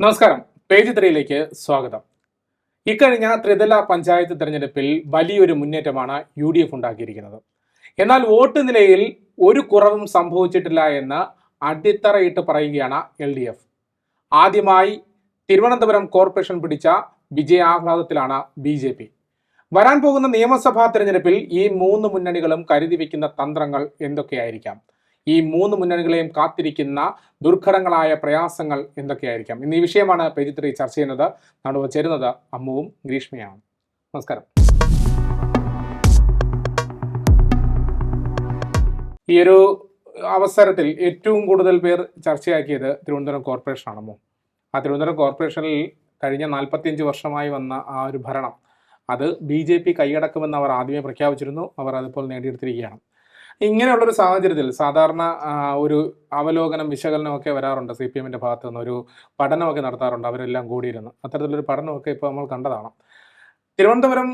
നമസ്കാരം. പേജ് 3യിലേക്ക് സ്വാഗതം. ഇക്കഴിഞ്ഞ ത്രിതല പഞ്ചായത്ത് തെരഞ്ഞെടുപ്പിൽ വലിയൊരു മുന്നേറ്റമാണ് UDF ഉണ്ടാക്കിയിരിക്കുന്നത്. എന്നാൽ വോട്ട് നിലയിൽ ഒരു കുറവും സംഭവിച്ചിട്ടില്ല എന്ന് അടിത്തറയിട്ട് പറയുകയാണ് LDF. ആദ്യമായി തിരുവനന്തപുരം കോർപ്പറേഷൻ പിടിച്ച വിജയാഹ്ലാദത്തിലാണ് BJP. വരാൻ പോകുന്ന നിയമസഭാ തെരഞ്ഞെടുപ്പിൽ ഈ മൂന്ന് മുന്നണികളും കരുതി വയ്ക്കുന്ന തന്ത്രങ്ങൾ എന്തൊക്കെയായിരിക്കാം? ഈ മൂന്ന് മുന്നണികളെയും കാത്തിരിക്കുന്ന ദുർഘടങ്ങളായ പ്രയാസങ്ങൾ എന്തൊക്കെയായിരിക്കാം? ഇന്ന് ഈ വിഷയമാണ് പേജ് 3 ചർച്ച ചെയ്യുന്നത്. നമ്മൾ ചേരുന്നത് അമ്മുവും ഗ്രീഷ്മയാണ്. നമസ്കാരം. ഈ ഒരു അവസരത്തിൽ ഏറ്റവും കൂടുതൽ പേർ ചർച്ചയാക്കിയത് തിരുവനന്തപുരം കോർപ്പറേഷനാണ്. അമ്മു, ആ തിരുവനന്തപുരം കോർപ്പറേഷനിൽ കഴിഞ്ഞ 45 വർഷമായി വന്ന ആ ഒരു ഭരണം അത് BJP കൈയടക്കുമെന്ന് അവർ ആദ്യമേ പ്രഖ്യാപിച്ചിരുന്നു. അവർ അതിപ്പോൾ നേടിയെടുത്തിരിക്കുകയാണ്. ഇങ്ങനെയുള്ളൊരു സാഹചര്യത്തിൽ സാധാരണ ഒരു അവലോകനം വിശകലനമൊക്കെ വരാറുണ്ട്. CPM-ൻ്റെ ഭാഗത്തു നിന്ന് ഒരു പഠനമൊക്കെ നടത്താറുണ്ട് അവരെല്ലാം കൂടിയിരുന്ന്. അത്തരത്തിലൊരു പഠനമൊക്കെ ഇപ്പോൾ നമ്മൾ കണ്ടതാണ്. തിരുവനന്തപുരം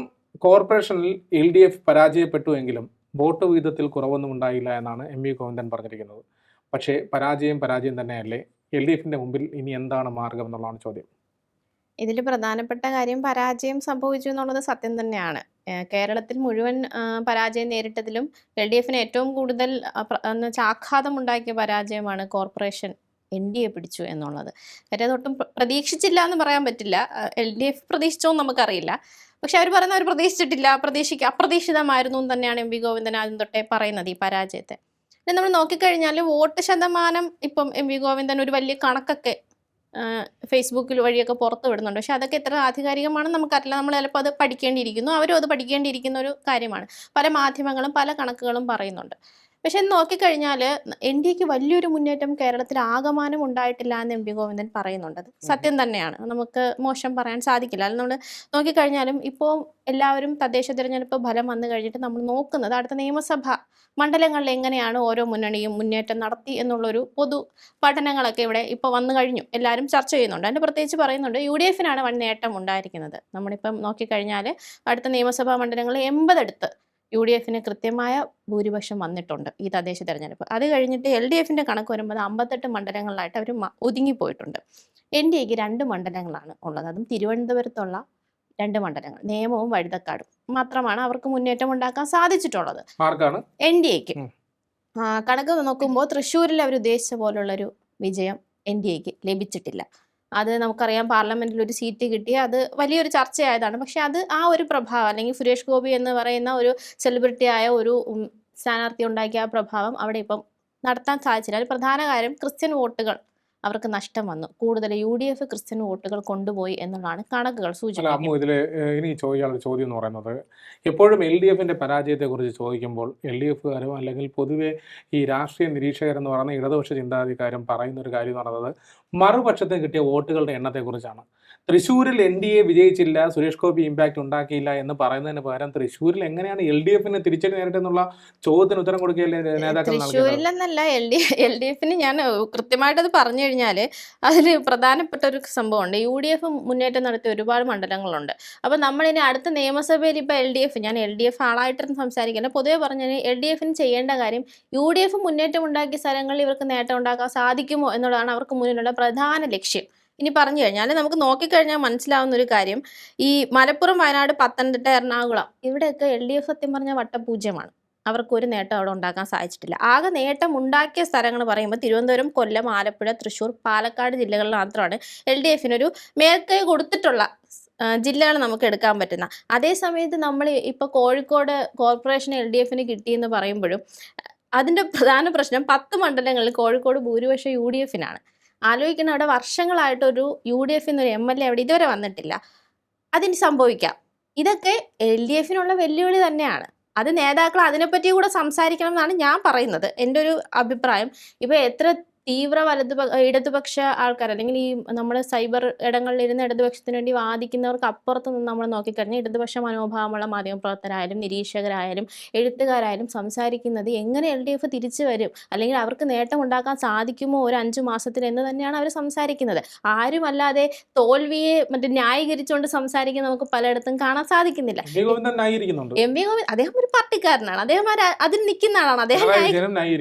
കോർപ്പറേഷനിൽ LDF പരാജയപ്പെട്ടുവെങ്കിലും വോട്ട് വിഹിതത്തിൽ കുറവൊന്നും ഉണ്ടായില്ല എന്നാണ് MV ഗോവിന്ദൻ പറഞ്ഞിരിക്കുന്നത്. പക്ഷേ പരാജയം തന്നെയല്ലേ? LDF-ൻ്റെ മുമ്പിൽ ഇനി എന്താണ് മാർഗം എന്നുള്ളതാണ് ചോദ്യം. ഇതിൽ പ്രധാനപ്പെട്ട കാര്യം പരാജയം സംഭവിച്ചു എന്നുള്ളത് സത്യം തന്നെയാണ്. കേരളത്തിൽ മുഴുവൻ പരാജയം നേരിട്ടതിലും LDF-ന് ഏറ്റവും കൂടുതൽ ആഘാതമുണ്ടാക്കിയ പരാജയമാണ് കോർപ്പറേഷൻ NDA പിടിച്ചു എന്നുള്ളത്. കാര്യം അതൊട്ടും പ്രതീക്ഷിച്ചില്ല എന്ന് പറയാൻ പറ്റില്ല. LDF പ്രതീക്ഷിച്ചോ എന്ന് നമുക്കറിയില്ല. പക്ഷെ അവർ പറയുന്ന അവർ പ്രതീക്ഷിച്ചിട്ടില്ല, അപ്രതീക്ഷിതമായിരുന്നു എന്ന് തന്നെയാണ് MV ഗോവിന്ദൻ ആദ്യം തൊട്ടേ പറയുന്നത് ഈ പരാജയത്തെ. പിന്നെ നമ്മൾ നോക്കിക്കഴിഞ്ഞാൽ വോട്ട് ശതമാനം ഇപ്പം MV ഗോവിന്ദൻ ഒരു വലിയ കണക്കൊക്കെ ഫേസ്ബുക്കിൽ വഴിയൊക്കെ പുറത്ത് വിടുന്നുണ്ട്. പക്ഷെ അതൊക്കെ എത്ര ആധികാരികമാണെന്ന് നമുക്കറിയില്ല. നമ്മൾ ചിലപ്പോൾ അത് പഠിക്കേണ്ടിയിരിക്കുന്നു, അവരും അത് പഠിക്കേണ്ടിയിരിക്കുന്ന ഒരു കാര്യമാണ്. പല മാധ്യമങ്ങളും പല കണക്കുകളും പറയുന്നുണ്ട്. പക്ഷെ നോക്കിക്കഴിഞ്ഞാൽ NDAക്ക് വലിയൊരു മുന്നേറ്റം കേരളത്തിൽ ആകമാനം ഉണ്ടായിട്ടില്ല എന്ന് MV ഗോവിന്ദൻ പറയുന്നുണ്ട്. അത് സത്യം തന്നെയാണ്, നമുക്ക് മോശം പറയാൻ സാധിക്കില്ല. അത് നമ്മൾ നോക്കിക്കഴിഞ്ഞാലും ഇപ്പോൾ എല്ലാവരും തദ്ദേശ തിരഞ്ഞെടുപ്പ് ഫലം വന്നു കഴിഞ്ഞിട്ട് നമ്മൾ നോക്കുന്നത് അടുത്ത നിയമസഭ മണ്ഡലങ്ങളിൽ എങ്ങനെയാണ് ഓരോ മുന്നണിയും മുന്നേറ്റം നടത്തി എന്നുള്ളൊരു പൊതു പഠനങ്ങളൊക്കെ ഇവിടെ ഇപ്പോൾ വന്നു കഴിഞ്ഞു. എല്ലാവരും ചർച്ച ചെയ്യുന്നുണ്ട്. അതിൻ്റെ പ്രത്യേകിച്ച് പറയുന്നുണ്ട് UDF-നാണ് വൻ നേട്ടം ഉണ്ടായിരിക്കുന്നത്. നമ്മളിപ്പം നോക്കിക്കഴിഞ്ഞാൽ അടുത്ത നിയമസഭാ മണ്ഡലങ്ങളിൽ 80 അടുത്ത് UDF-ന് കൃത്യമായ ഭൂരിപക്ഷം വന്നിട്ടുണ്ട് ഈ തദ്ദേശ തെരഞ്ഞെടുപ്പ്. അത് കഴിഞ്ഞിട്ട് LDF-ൻ്റെ കണക്ക് വരുമ്പോൾ 58 മണ്ഡലങ്ങളിലായിട്ട് അവർ ഒതുങ്ങിപ്പോയിട്ടുണ്ട്. NDAക്ക് 2 മണ്ഡലങ്ങളാണ് ഉള്ളത്. അതും തിരുവനന്തപുരത്തുള്ള 2 മണ്ഡലങ്ങൾ, നേമവും വഴുതക്കാടും മാത്രമാണ് അവർക്ക് മുന്നേറ്റം ഉണ്ടാക്കാൻ സാധിച്ചിട്ടുള്ളത്. NDAക്ക് കണക്ക് നോക്കുമ്പോൾ തൃശ്ശൂരിൽ അവർ ഉദ്ദേശിച്ച പോലുള്ളൊരു വിജയം NDAക്ക് ലഭിച്ചിട്ടില്ല. അത് നമുക്കറിയാം, പാർലമെന്റിൽ ഒരു സീറ്റ് കിട്ടി, അത് വലിയൊരു ചർച്ചയായതാണ്. പക്ഷെ അത് ആ ഒരു പ്രഭാവം, അല്ലെങ്കിൽ സുരേഷ് ഗോപി എന്ന് പറയുന്ന ഒരു സെലിബ്രിറ്റി ആയ ഒരു സ്ഥാനാർത്ഥി ഉണ്ടാക്കിയ ആ പ്രഭാവം അവിടെ ഇപ്പം നടത്താൻ സാധിച്ചില്ല. അതിൽ പ്രധാന കാര്യം ക്രിസ്ത്യൻ വോട്ടുകൾ അവർക്ക് നഷ്ടം വന്നു. കൂടുതൽ UDF ക്രിസ്ത്യൻ വോട്ടുകൾ കൊണ്ടുപോയി എന്നുള്ളതാണ് കണക്കുകൾ സൂചിപ്പിക്കുന്നത്. ഇതിൽ എനിക്ക് ചോദിക്കാനുള്ള ചോദ്യം എന്ന് പറയുന്നത്, എപ്പോഴും LDF-ൻ്റെ പരാജയത്തെക്കുറിച്ച് ചോദിക്കുമ്പോൾ LDF-കാരും അല്ലെങ്കിൽ പൊതുവെ ഈ രാഷ്ട്രീയ നിരീക്ഷകരെന്ന് പറയുന്ന ഇടതുപക്ഷ ചിന്താഗതിക്കാരും പറയുന്ന ഒരു കാര്യം എന്ന് പറയുന്നത് മറുപക്ഷത്തിന് കിട്ടിയ വോട്ടുകളുടെ എണ്ണത്തെക്കുറിച്ചാണ്. തൃശ്ശൂരിൽ NDA വിജയിച്ചില്ല, സുരേഷ് ഗോപി ഇമ്പാക്റ്റ് ഉണ്ടാക്കിയില്ല എന്ന് പറയുന്നതിന് പകരം തൃശ്ശൂരിൽ എങ്ങനെയാണ് LDF-ന് തിരിച്ചടി നേരിട്ടെന്നുള്ള ചോദ്യത്തിന് ഉത്തരം കൊടുക്കുകയല്ലേ നേതാക്കൾ? തൃശ്ശൂരിലെന്നല്ല, LDF-ന് ഞാൻ കൃത്യമായിട്ടത് പറഞ്ഞു കഴിഞ്ഞാൽ അതിൽ പ്രധാനപ്പെട്ട ഒരു സംഭവമുണ്ട്. UDF മുന്നേറ്റം നടത്തിയ ഒരുപാട് മണ്ഡലങ്ങളുണ്ട്. അപ്പോൾ നമ്മളിനി അടുത്ത നിയമസഭയിൽ ഇപ്പോൾ ഞാൻ LDF ആളായിട്ടൊന്നും സംസാരിക്കില്ല, പൊതുവെ പറഞ്ഞാൽ LDF-ന് ചെയ്യേണ്ട കാര്യം UDF മുന്നേറ്റം ഉണ്ടാക്കിയ സ്ഥലങ്ങളിൽ ഇവർക്ക് നേട്ടം ഉണ്ടാക്കാൻ സാധിക്കുമോ എന്നുള്ളതാണ് അവർക്ക് മുന്നിലുള്ള പ്രധാന ലക്ഷ്യം. ഇനി പറഞ്ഞു കഴിഞ്ഞാൽ നമുക്ക് നോക്കിക്കഴിഞ്ഞാൽ മനസ്സിലാവുന്ന ഒരു കാര്യം, ഈ മലപ്പുറം, വയനാട്, പത്തനംതിട്ട, എറണാകുളം ഇവിടെയൊക്കെ LDF സത്യം പറഞ്ഞാൽ വട്ടപൂജ്യമാണ്. അവർക്കൊരു നേട്ടം അവിടെ ഉണ്ടാക്കാൻ സാധിച്ചിട്ടില്ല. ആകെ നേട്ടം ഉണ്ടാക്കിയ സ്ഥലങ്ങൾ പറയുമ്പോൾ തിരുവനന്തപുരം, കൊല്ലം, ആലപ്പുഴ, തൃശ്ശൂർ, പാലക്കാട് ജില്ലകളിൽ മാത്രമാണ് LDF-നൊരു മേൽക്കൈ കൊടുത്തിട്ടുള്ള ജില്ലകൾ നമുക്ക് എടുക്കാൻ പറ്റുന്ന. അതേ സമയത്ത് നമ്മൾ ഇപ്പോൾ കോഴിക്കോട് കോർപ്പറേഷൻ LDF-ന് കിട്ടിയെന്ന് പറയുമ്പോഴും അതിൻ്റെ പ്രധാന പ്രശ്നം 10 മണ്ഡലങ്ങളിൽ കോഴിക്കോട് ഭൂരിപക്ഷം UDF-നാണ്. ആലോചിക്കുന്ന അവിടെ വർഷങ്ങളായിട്ടൊരു UDF-ന്നൊരു MLA അവിടെ ഇതുവരെ വന്നിട്ടില്ല. അതിന് സംഭവിക്കാം. ഇതൊക്കെ LDF-നുള്ള വെല്ലുവിളി തന്നെയാണ്. അത് നേതാക്കൾ അതിനെപ്പറ്റി കൂടെ സംസാരിക്കണം എന്നാണ് ഞാൻ പറയുന്നത്, എൻ്റെ ഒരു അഭിപ്രായം. ഇപ്പോൾ എത്ര തീവ്ര ഇടതുപക്ഷ ആൾക്കാർ, അല്ലെങ്കിൽ ഈ നമ്മൾ സൈബർ ഇടങ്ങളിൽ ഇരുന്ന് ഇടതുപക്ഷത്തിന് വേണ്ടി വാദിക്കുന്നവർക്ക് അപ്പുറത്ത് നിന്ന് നമ്മൾ നോക്കിക്കഴിഞ്ഞാൽ ഇടതുപക്ഷ മനോഭാവമുള്ള മാധ്യമപ്രവർത്തകരായാലും നിരീക്ഷകരായാലും എഴുത്തുകാരായാലും സംസാരിക്കുന്നത് എങ്ങനെ LDF തിരിച്ചു വരും, അല്ലെങ്കിൽ അവർക്ക് നേട്ടം ഉണ്ടാക്കാൻ സാധിക്കുമോ ഒരു 5 മാസത്തിൽ എന്ന് തന്നെയാണ് അവർ സംസാരിക്കുന്നത്. ആരുമല്ലാതെ തോൽവിയെ ന്യായീകരിച്ചുകൊണ്ട് സംസാരിക്കുന്ന നമുക്ക് പലയിടത്തും കാണാൻ സാധിക്കുന്നില്ല. MV ഗോവിന്ദൻ അദ്ദേഹം ഒരു പാർട്ടിക്കാരനാണ്, അദ്ദേഹം അതിൽ നിൽക്കുന്ന ആളാണ്, അദ്ദേഹം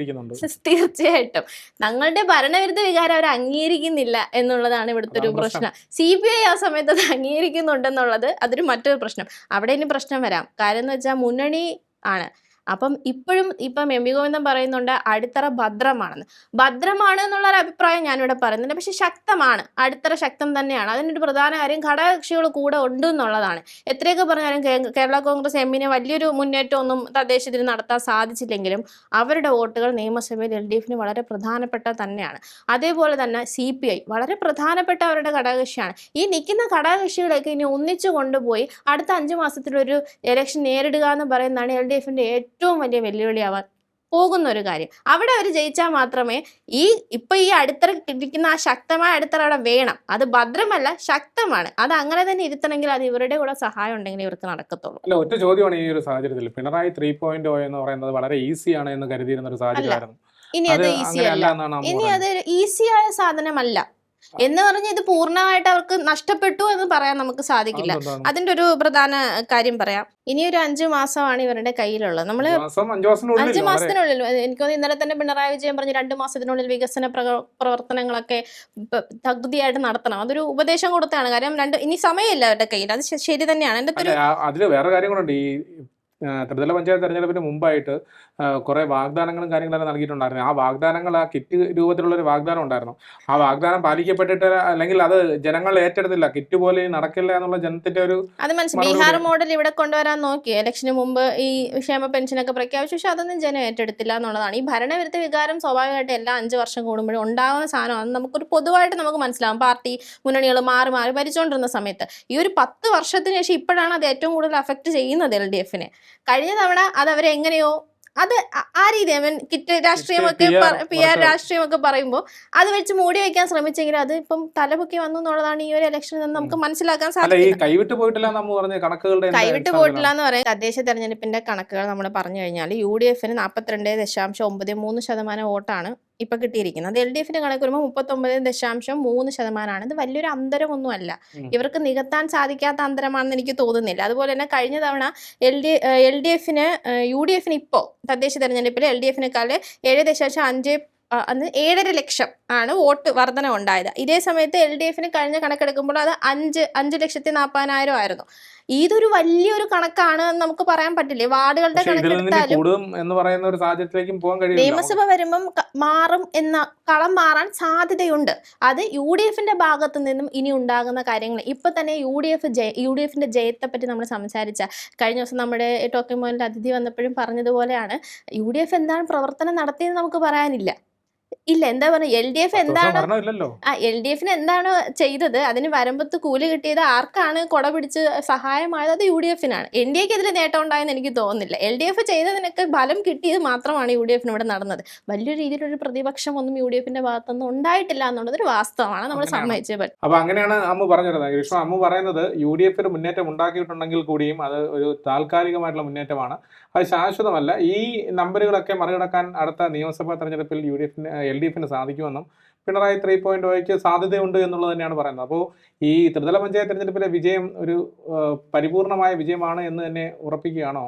തീർച്ചയായിട്ടും തങ്ങളുടെ അവരുടെ ഭരണവിരുദ്ധ വികാരം അവർ അംഗീകരിക്കുന്നില്ല എന്നുള്ളതാണ് ഇവിടുത്തെ ഒരു അതാണ് പ്രശ്നം. പ്രശ്നം. CPI ആ സമയത്ത് അത് അംഗീകരിക്കുന്നുണ്ടെന്നുള്ളത് അതൊരു മറ്റൊരു പ്രശ്നം. അവിടെ ഇനി പ്രശ്നം വരാം. കാര്യം എന്ന് വെച്ചാൽ മുന്നണി ആണ്. അപ്പം ഇപ്പോഴും ഇപ്പം എം വി ഗോവിന്ദൻ പറയുന്നുണ്ട് അടിത്തറ ഭദ്രമാണെന്ന്. ഭദ്രമാണ് എന്നുള്ള ഒരു അഭിപ്രായം ഞാനിവിടെ പറയുന്നുണ്ട്. പക്ഷെ ശക്തമാണ്, അടിത്തറ ശക്തം തന്നെയാണ്. അതിനൊരു പ്രധാന കാര്യം ഘടകകക്ഷികൾ കൂടെ ഉണ്ട് എന്നുള്ളതാണ്. എത്രയൊക്കെ പറഞ്ഞാലും കേരള കോൺഗ്രസ് എമ്മിന് വലിയൊരു മുന്നേറ്റമൊന്നും തദ്ദേശത്തിൽ നടത്താൻ സാധിച്ചില്ലെങ്കിലും അവരുടെ വോട്ടുകൾ നിയമസഭയിൽ LDF വളരെ പ്രധാനപ്പെട്ട തന്നെയാണ്. അതേപോലെ തന്നെ CPI വളരെ പ്രധാനപ്പെട്ട അവരുടെ ഘടകകക്ഷിയാണ്. ഈ നിൽക്കുന്ന ഘടകകക്ഷികളൊക്കെ ഇനി ഒന്നിച്ചു കൊണ്ടുപോയി അടുത്ത 5 മാസത്തിലൊരു ഇലക്ഷൻ നേരിടുക എന്ന് പറയുന്നതാണ് LDFന്റെ ഏറ്റവും വലിയ വെല്ലുവിളിയാവാൻ പോകുന്ന ഒരു കാര്യം. അവിടെ അവർ ജയിച്ചാൽ മാത്രമേ ഈ അടിത്തറ ഇരിക്കുന്ന ആ ശക്തമായ അടിത്തറ അവിടെ വേണം. അത് ഭദ്രമല്ല, ശക്തമാണ്. അത് അങ്ങനെ തന്നെ ഇരുത്തണമെങ്കിൽ അത് ഇവരുടെ കൂടെ സഹായം ഉണ്ടെങ്കിൽ ഇവർക്ക് നടക്കത്തുള്ളൂ. അല്ല, ഒറ്റ ചോദ്യമാണ് ഈ ഒരു സാഹചര്യത്തിൽ. പിണറായി 3.0 എന്ന് പറയുന്നത് വളരെ ഈസിയാണ് എന്ന് കരുതിയിരുന്ന ഒരു സാഹചര്യമായിരുന്നു. ഇനി അത് ഈസി അല്ല. എന്നാണ് അമ്മ ഇനി പറയുന്നത്. അത് ഈസിയായ സാധനമല്ല എന്ന് പറഞ്ഞ് ഇത് പൂർണ്ണമായിട്ട് അവർക്ക് നഷ്ടപ്പെട്ടു എന്ന് പറയാൻ നമുക്ക് സാധിക്കില്ല. അതെന്താണ്? അതിന്റെ ഒരു പ്രധാന കാര്യം പറയാം. ഇനി ഒരു 5 മാസമാണ് ഇവരുടെ കയ്യിലുള്ളത്. നമ്മള് 5 മാസത്തിനുള്ളിൽ 5 മാസത്തിനുള്ളിൽ എനിക്ക് തോന്നുന്നു ഇന്നലെ തന്നെ പിണറായി വിജയൻ പറഞ്ഞു 2 മാസത്തിനുള്ളിൽ വികസന പ്രവർത്തനങ്ങളൊക്കെ തകുതിയായിട്ട് നടത്തണം. അതൊരു ഉപദേശം കൊടുത്താണ്. കാര്യം ഇനി സമയമില്ല അവരുടെ കയ്യിൽ. അത് ശരി തന്നെയാണ്. എൻ്റെ ഒരു അതിൽ വേറെ കാര്യങ്ങളുണ്ട്. ഈ ത്രിതല പഞ്ചായത്ത് തെരഞ്ഞെടുപ്പിന് മുമ്പായിട്ട് കുറെ വാഗ്ദാനങ്ങളും കാര്യങ്ങളെല്ലാം നൽകിയിട്ടുണ്ടായിരുന്നു. ആ വാഗ്ദാനങ്ങൾ ആ കിറ്റ് രൂപത്തിലുള്ള ഒരു വാഗ്ദാനം ഉണ്ടായിരുന്നു. ആ വാഗ്ദാനം പാലിക്കപ്പെട്ടിട്ട് അല്ലെങ്കിൽ അത് ജനങ്ങൾ ഏറ്റെടുത്തില്ല. കിറ്റ് പോലെ നടക്കില്ല എന്നുള്ള ജനത്തിന്റെ ഒരു അത് മനസ്സിലായി. ബീഹാർ മോഡൽ ഇവിടെ കൊണ്ടുവരാൻ നോക്കി. ഇലക്ഷന് മുമ്പ് ഈ ക്ഷേമ പെൻഷനൊക്കെ പ്രഖ്യാപിച്ചു. പക്ഷെ അതൊന്നും ജനം ഏറ്റെടുത്തില്ല എന്നുള്ളതാണ്. ഈ ഭരണവിരുദ്ധ വികാരം സ്വാഭാവികമായിട്ട് എല്ലാ 5 വർഷം കൂടുമ്പോഴും ഉണ്ടാകുന്ന സാധനമാണ്. നമുക്കൊരു പൊതുവായിട്ട് നമുക്ക് മനസ്സിലാവും. പാർട്ടി മുന്നണികൾ മാറി മാറി ഭരിച്ചുകൊണ്ടിരുന്ന സമയത്ത് ഈ ഒരു 10 വർഷത്തിന് ശേഷം ഇപ്പോഴാണ് അത് ഏറ്റവും കൂടുതൽ അഫക്റ്റ് ചെയ്യുന്നത് LDFനെ. കഴിഞ്ഞ തവണ അത് അവരെങ്ങനെയോ അത് ആ രീതി കിറ്റ് രാഷ്ട്രീയമൊക്കെ PR രാഷ്ട്രീയമൊക്കെ പറയുമ്പോൾ അത് വെച്ച് മൂടി വയ്ക്കാൻ ശ്രമിച്ചെങ്കിലും അത് ഇപ്പം തലപൊക്കി വന്നു എന്നുള്ളതാണ് ഈ ഒരു ഇലക്ഷനിൽ നിന്ന് നമുക്ക് മനസ്സിലാക്കാൻ സാധിക്കും. കൈവിട്ട് പോയിട്ടില്ല എന്ന് പറഞ്ഞ കണക്കുകളുടെ കൈവിട്ട് പോയിട്ടില്ല എന്ന് പറയാം. തദ്ദേശ തെരഞ്ഞെടുപ്പിന്റെ കണക്കുകൾ നമ്മൾ പറഞ്ഞു കഴിഞ്ഞാൽ UDFന് 42.93% വോട്ടാണ് ഇപ്പൊ കിട്ടിയിരിക്കുന്നത്. അത് LDFന്റെ കണക്ക് വരുമ്പോൾ 39.3%. ഇത് വലിയൊരു അന്തരമൊന്നുമല്ല. ഇവർക്ക് നികത്താൻ സാധിക്കാത്ത അന്തരമാണെന്ന് എനിക്ക് തോന്നുന്നില്ല. അതുപോലെ തന്നെ കഴിഞ്ഞ തവണ LDFന് UDFന് ഇപ്പോൾ തദ്ദേശ തെരഞ്ഞെടുപ്പിൽ LDFനേക്കാൾ 7.5 ലക്ഷം ആണ് വോട്ട് വർധന ഉണ്ടായത്. ഇതേ സമയത്ത് LDFന് കഴിഞ്ഞ കണക്കെടുക്കുമ്പോൾ അത് 5,40,40,000 ആയിരുന്നു. ഇതൊരു വലിയൊരു കണക്കാണ് നമുക്ക് പറയാൻ പറ്റില്ലേ. വാർഡുകളുടെ കണക്കെടുത്താലും എന്ന് പറയുന്ന ഒരു സാഹചര്യത്തിലേക്കും പോകാൻ കഴിയും. നിയമസഭ വരുമ്പം മാറും എന്ന കളം മാറാൻ സാധ്യതയുണ്ട്. അത് UDFന്റെ ഭാഗത്തു നിന്നും ഇനി ഉണ്ടാകുന്ന കാര്യങ്ങൾ. ഇപ്പൊ തന്നെ UDFന്റെ ജയത്തെ പറ്റി നമ്മൾ സംസാരിച്ച കഴിഞ്ഞ ദിവസം നമ്മുടെ ടോക്കിംഗ് പോയിന്റിൽ അതിഥി വന്നപ്പോഴും പറഞ്ഞതുപോലെയാണ് UDF എന്താണ് പ്രവർത്തനം നടത്തിയെന്ന് നമുക്ക് പറയാനില്ല. ഇല്ല, എന്താ പറയുക, LDFന് എന്താണ് ചെയ്തത്, അതിന് വരമ്പത്ത് കൂലി കിട്ടിയത് ആർക്കാണ്, കൊട പിടിച്ച് സഹായമായത് അത് UDFനാണ്. NDAക്ക് ഇതിൽ നേട്ടം ഉണ്ടായെന്ന് എനിക്ക് തോന്നുന്നില്ല. LDF ചെയ്തതിനൊക്കെ ഫലം കിട്ടിയത് മാത്രമാണ് UDFന് ഇവിടെ നടന്നത്. വലിയൊരു രീതിയിലൊരു പ്രതിപക്ഷം ഒന്നും UDFന്റെ ഭാഗത്തൊന്നും ഉണ്ടായിട്ടില്ല എന്നുള്ളത് ഒരു വാസ്തവമാണ്. നമ്മൾ സമ്മതിച്ചേ പറ്റും. അപ്പൊ അങ്ങനെയാണ് അമ്മ പറഞ്ഞിരുന്നത്. കൃഷ്ണ, അമ്മ പറയുന്നത് UDFന് മുന്നേറ്റം ഉണ്ടാക്കിയിട്ടുണ്ടെങ്കിൽ കൂടിയും അത് ഒരു താൽക്കാലികമായിട്ടുള്ള മുന്നേറ്റമാണ്, അത് ശാശ്വതമല്ല. ഈ നമ്പറുകളൊക്കെ മറികടക്കാൻ അടുത്ത നിയമസഭാ തെരഞ്ഞെടുപ്പിൽ LDFന് സാധിക്കുമെന്നും പിണറായി 3.0ക്ക് സാധ്യതയുണ്ട് എന്നുള്ളത് തന്നെയാണ് പറയുന്നത്. അപ്പോൾ ഈ ത്രിതല പഞ്ചായത്ത് തെരഞ്ഞെടുപ്പിലെ വിജയം ഒരു പരിപൂർണമായ വിജയമാണ് എന്ന് തന്നെ ഉറപ്പിക്കുകയാണോ?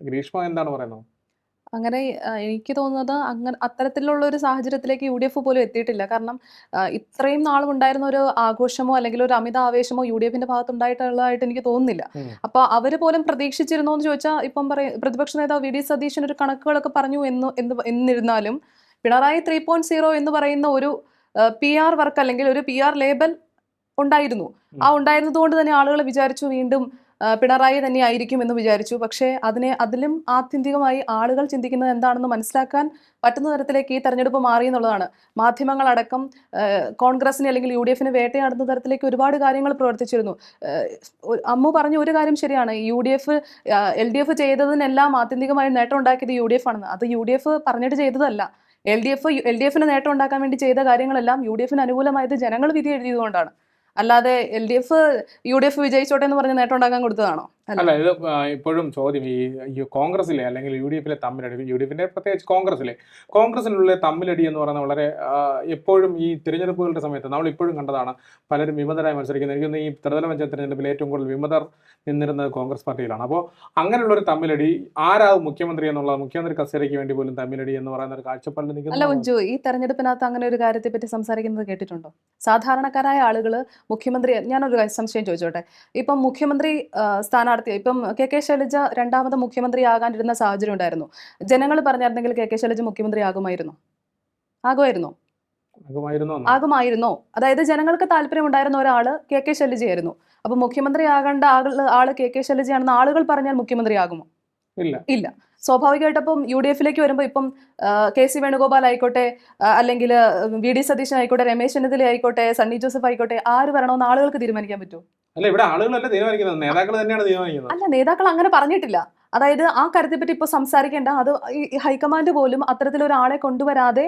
ഗ്രീഷ്മ എന്താണ് പറയുന്നത്? അങ്ങനെ എനിക്ക് തോന്നുന്നത് അത്തരത്തിലുള്ള ഒരു സാഹചര്യത്തിലേക്ക് UDF പോലും എത്തിയിട്ടില്ല. കാരണം ഇത്രയും നാളും ഉണ്ടായിരുന്ന ഒരു ആഘോഷമോ അല്ലെങ്കിൽ ഒരു അമിത ആവേശമോ UDFന്റെ ഭാഗത്ത് ഉണ്ടായിട്ടുള്ളതായിട്ട് എനിക്ക് തോന്നുന്നില്ല. അപ്പൊ അവര് പോലും പ്രതീക്ഷിച്ചിരുന്നോ എന്ന് ചോദിച്ചാൽ ഇപ്പം പ്രതിപക്ഷ നേതാവ് VD സതീശൻ ഒരു കണക്കുകളൊക്കെ പറഞ്ഞു എന്നിരുന്നാലും പിണറായി 3.0 എന്ന് പറയുന്ന ഒരു PR വർക്ക് അല്ലെങ്കിൽ ഒരു PR ലേബൽ ഉണ്ടായിരുന്നു. ഉണ്ടായിരുന്നത് കൊണ്ട് തന്നെ ആളുകൾ വിചാരിച്ചു വീണ്ടും പിണറായി തന്നെ ആയിരിക്കും എന്ന് വിചാരിച്ചു. പക്ഷേ അതിലും ആത്യന്തികമായി ആളുകൾ ചിന്തിക്കുന്നത് എന്താണെന്ന് മനസ്സിലാക്കാൻ പറ്റുന്ന തരത്തിലേക്ക് ഈ തെരഞ്ഞെടുപ്പ് മാറി എന്നുള്ളതാണ്. മാധ്യമങ്ങളടക്കം കോൺഗ്രസിനെ അല്ലെങ്കിൽ UDFന് വേട്ടയാടുന്ന തരത്തിലേക്ക് ഒരുപാട് കാര്യങ്ങൾ പ്രവർത്തിച്ചിരുന്നു. അമ്മു പറഞ്ഞ ഒരു കാര്യം ശരിയാണ്. LDF ചെയ്തതിനെല്ലാം ആത്യന്തികമായി നേട്ടം ഉണ്ടാക്കിയത് UDF ആണെന്ന്. അത് UDF പറഞ്ഞിട്ട് ചെയ്തതല്ല. LDFന് നേട്ടം ഉണ്ടാക്കാൻ വേണ്ടി ചെയ്ത കാര്യങ്ങളെല്ലാം UDFന് അനുകൂലമായത് ജനങ്ങൾ വിധി എഴുതിയതുകൊണ്ടാണ്. അല്ലാതെ UDF വിജയിച്ചോട്ടെ എന്ന് പറഞ്ഞ് നേട്ടം ഉണ്ടാക്കാൻ കൊടുത്തതാണോ? അല്ല ഇത് ഇപ്പോഴും ചോദ്യം ഈ കോൺഗ്രസിലെ അല്ലെങ്കിൽ യു ഡി എഫിലെ തമ്മിലടി, യു ഡി എഫിന്റെ പ്രത്യേകിച്ച് കോൺഗ്രസിനുള്ള തമ്മിലടി എന്ന് പറയുന്നത് വളരെ എപ്പോഴും ഈ തിരഞ്ഞെടുപ്പുകളുടെ സമയത്ത് നമ്മൾ ഇപ്പോഴും കണ്ടതാണ്. പലരും വിമതരായി മത്സരിക്കുന്നത്. എനിക്കൊന്ന് ഈ ത്രിതല പഞ്ചായത്ത് തിരഞ്ഞെടുപ്പിൽ ഏറ്റവും കൂടുതൽ വിമതർ നിന്നിരുന്നത് കോൺഗ്രസ് പാർട്ടിയിലാണ്. അപ്പോൾ അങ്ങനെയുള്ള ഒരു തമ്മിലടി, ആരാവും മുഖ്യമന്ത്രി എന്നുള്ളത്, മുഖ്യമന്ത്രി കസേരയ്ക്ക് വേണ്ടി പോലും തമ്മിലടി എന്ന് പറയുന്ന ഒരു കാഴ്ചപ്പാടിൽ അല്ല നിൽക്കുന്നു. ഉഞ്ചു, ഈ തെരഞ്ഞെടുപ്പിനകത്ത് അങ്ങനെ ഒരു കാര്യത്തെ പറ്റി സംസാരിക്കുന്നത് കേട്ടിട്ടുണ്ടോ? സാധാരണക്കാരായ ആളുകൾ മുഖ്യമന്ത്രി, ഞാനൊരു സംശയം ചോദിച്ചോട്ടെ, ഇപ്പം മുഖ്യമന്ത്രി സ്ഥാനാർത്ഥി, ഇപ്പം കെ ശൈലജ രണ്ടാമത് മുഖ്യമന്ത്രി ആകാനിരുന്ന സാഹചര്യം ഉണ്ടായിരുന്നു. ജനങ്ങൾ പറഞ്ഞിരുന്നെങ്കിൽ കെ ശൈലജ മുഖ്യമന്ത്രി ആകുമായിരുന്നോ? ആകുമായിരുന്നോ? അതായത് ജനങ്ങൾക്ക് താല്പര്യം ഉണ്ടായിരുന്ന ഒരാള് കെ ശൈലജയായിരുന്നു. അപ്പൊ മുഖ്യമന്ത്രി ആകേണ്ട ആള് കെ ശൈലജയാണെന്ന് ആളുകൾ പറഞ്ഞാൽ മുഖ്യമന്ത്രി ആകുമോ? ഇല്ല. സ്വാഭാവികമായിട്ടപ്പം യു ഡി എഫിലേക്ക് വരുമ്പോൾ ഇപ്പം കെ.സി. വേണുഗോപാൽ ആയിക്കോട്ടെ, അല്ലെങ്കിൽ വി ഡി സതീശൻ ആയിക്കോട്ടെ, രമേശ് ചെന്നിത്തല ആയിക്കോട്ടെ, സണ്ണി ജോസഫ് ആയിക്കോട്ടെ, ആര് വരണമെന്ന് ആളുകൾക്ക് തീരുമാനിക്കാൻ പറ്റുമോ? അല്ല, ഇവിടെ ആളുകളല്ല തീരുമാനിക്കുന്നത്, നേതാക്കൾ തന്നെയാണ് തീരുമാനിക്കുന്നത്. അല്ല, നേതാക്കൾ അങ്ങനെ പറഞ്ഞിട്ടില്ല. അതായത് ആ കാര്യത്തെ പറ്റി ഇപ്പൊ സംസാരിക്കേണ്ട, അത് ഈ ഹൈക്കമാൻഡ് പോലും അത്തരത്തിലൊരാളെ കൊണ്ടുവരാതെ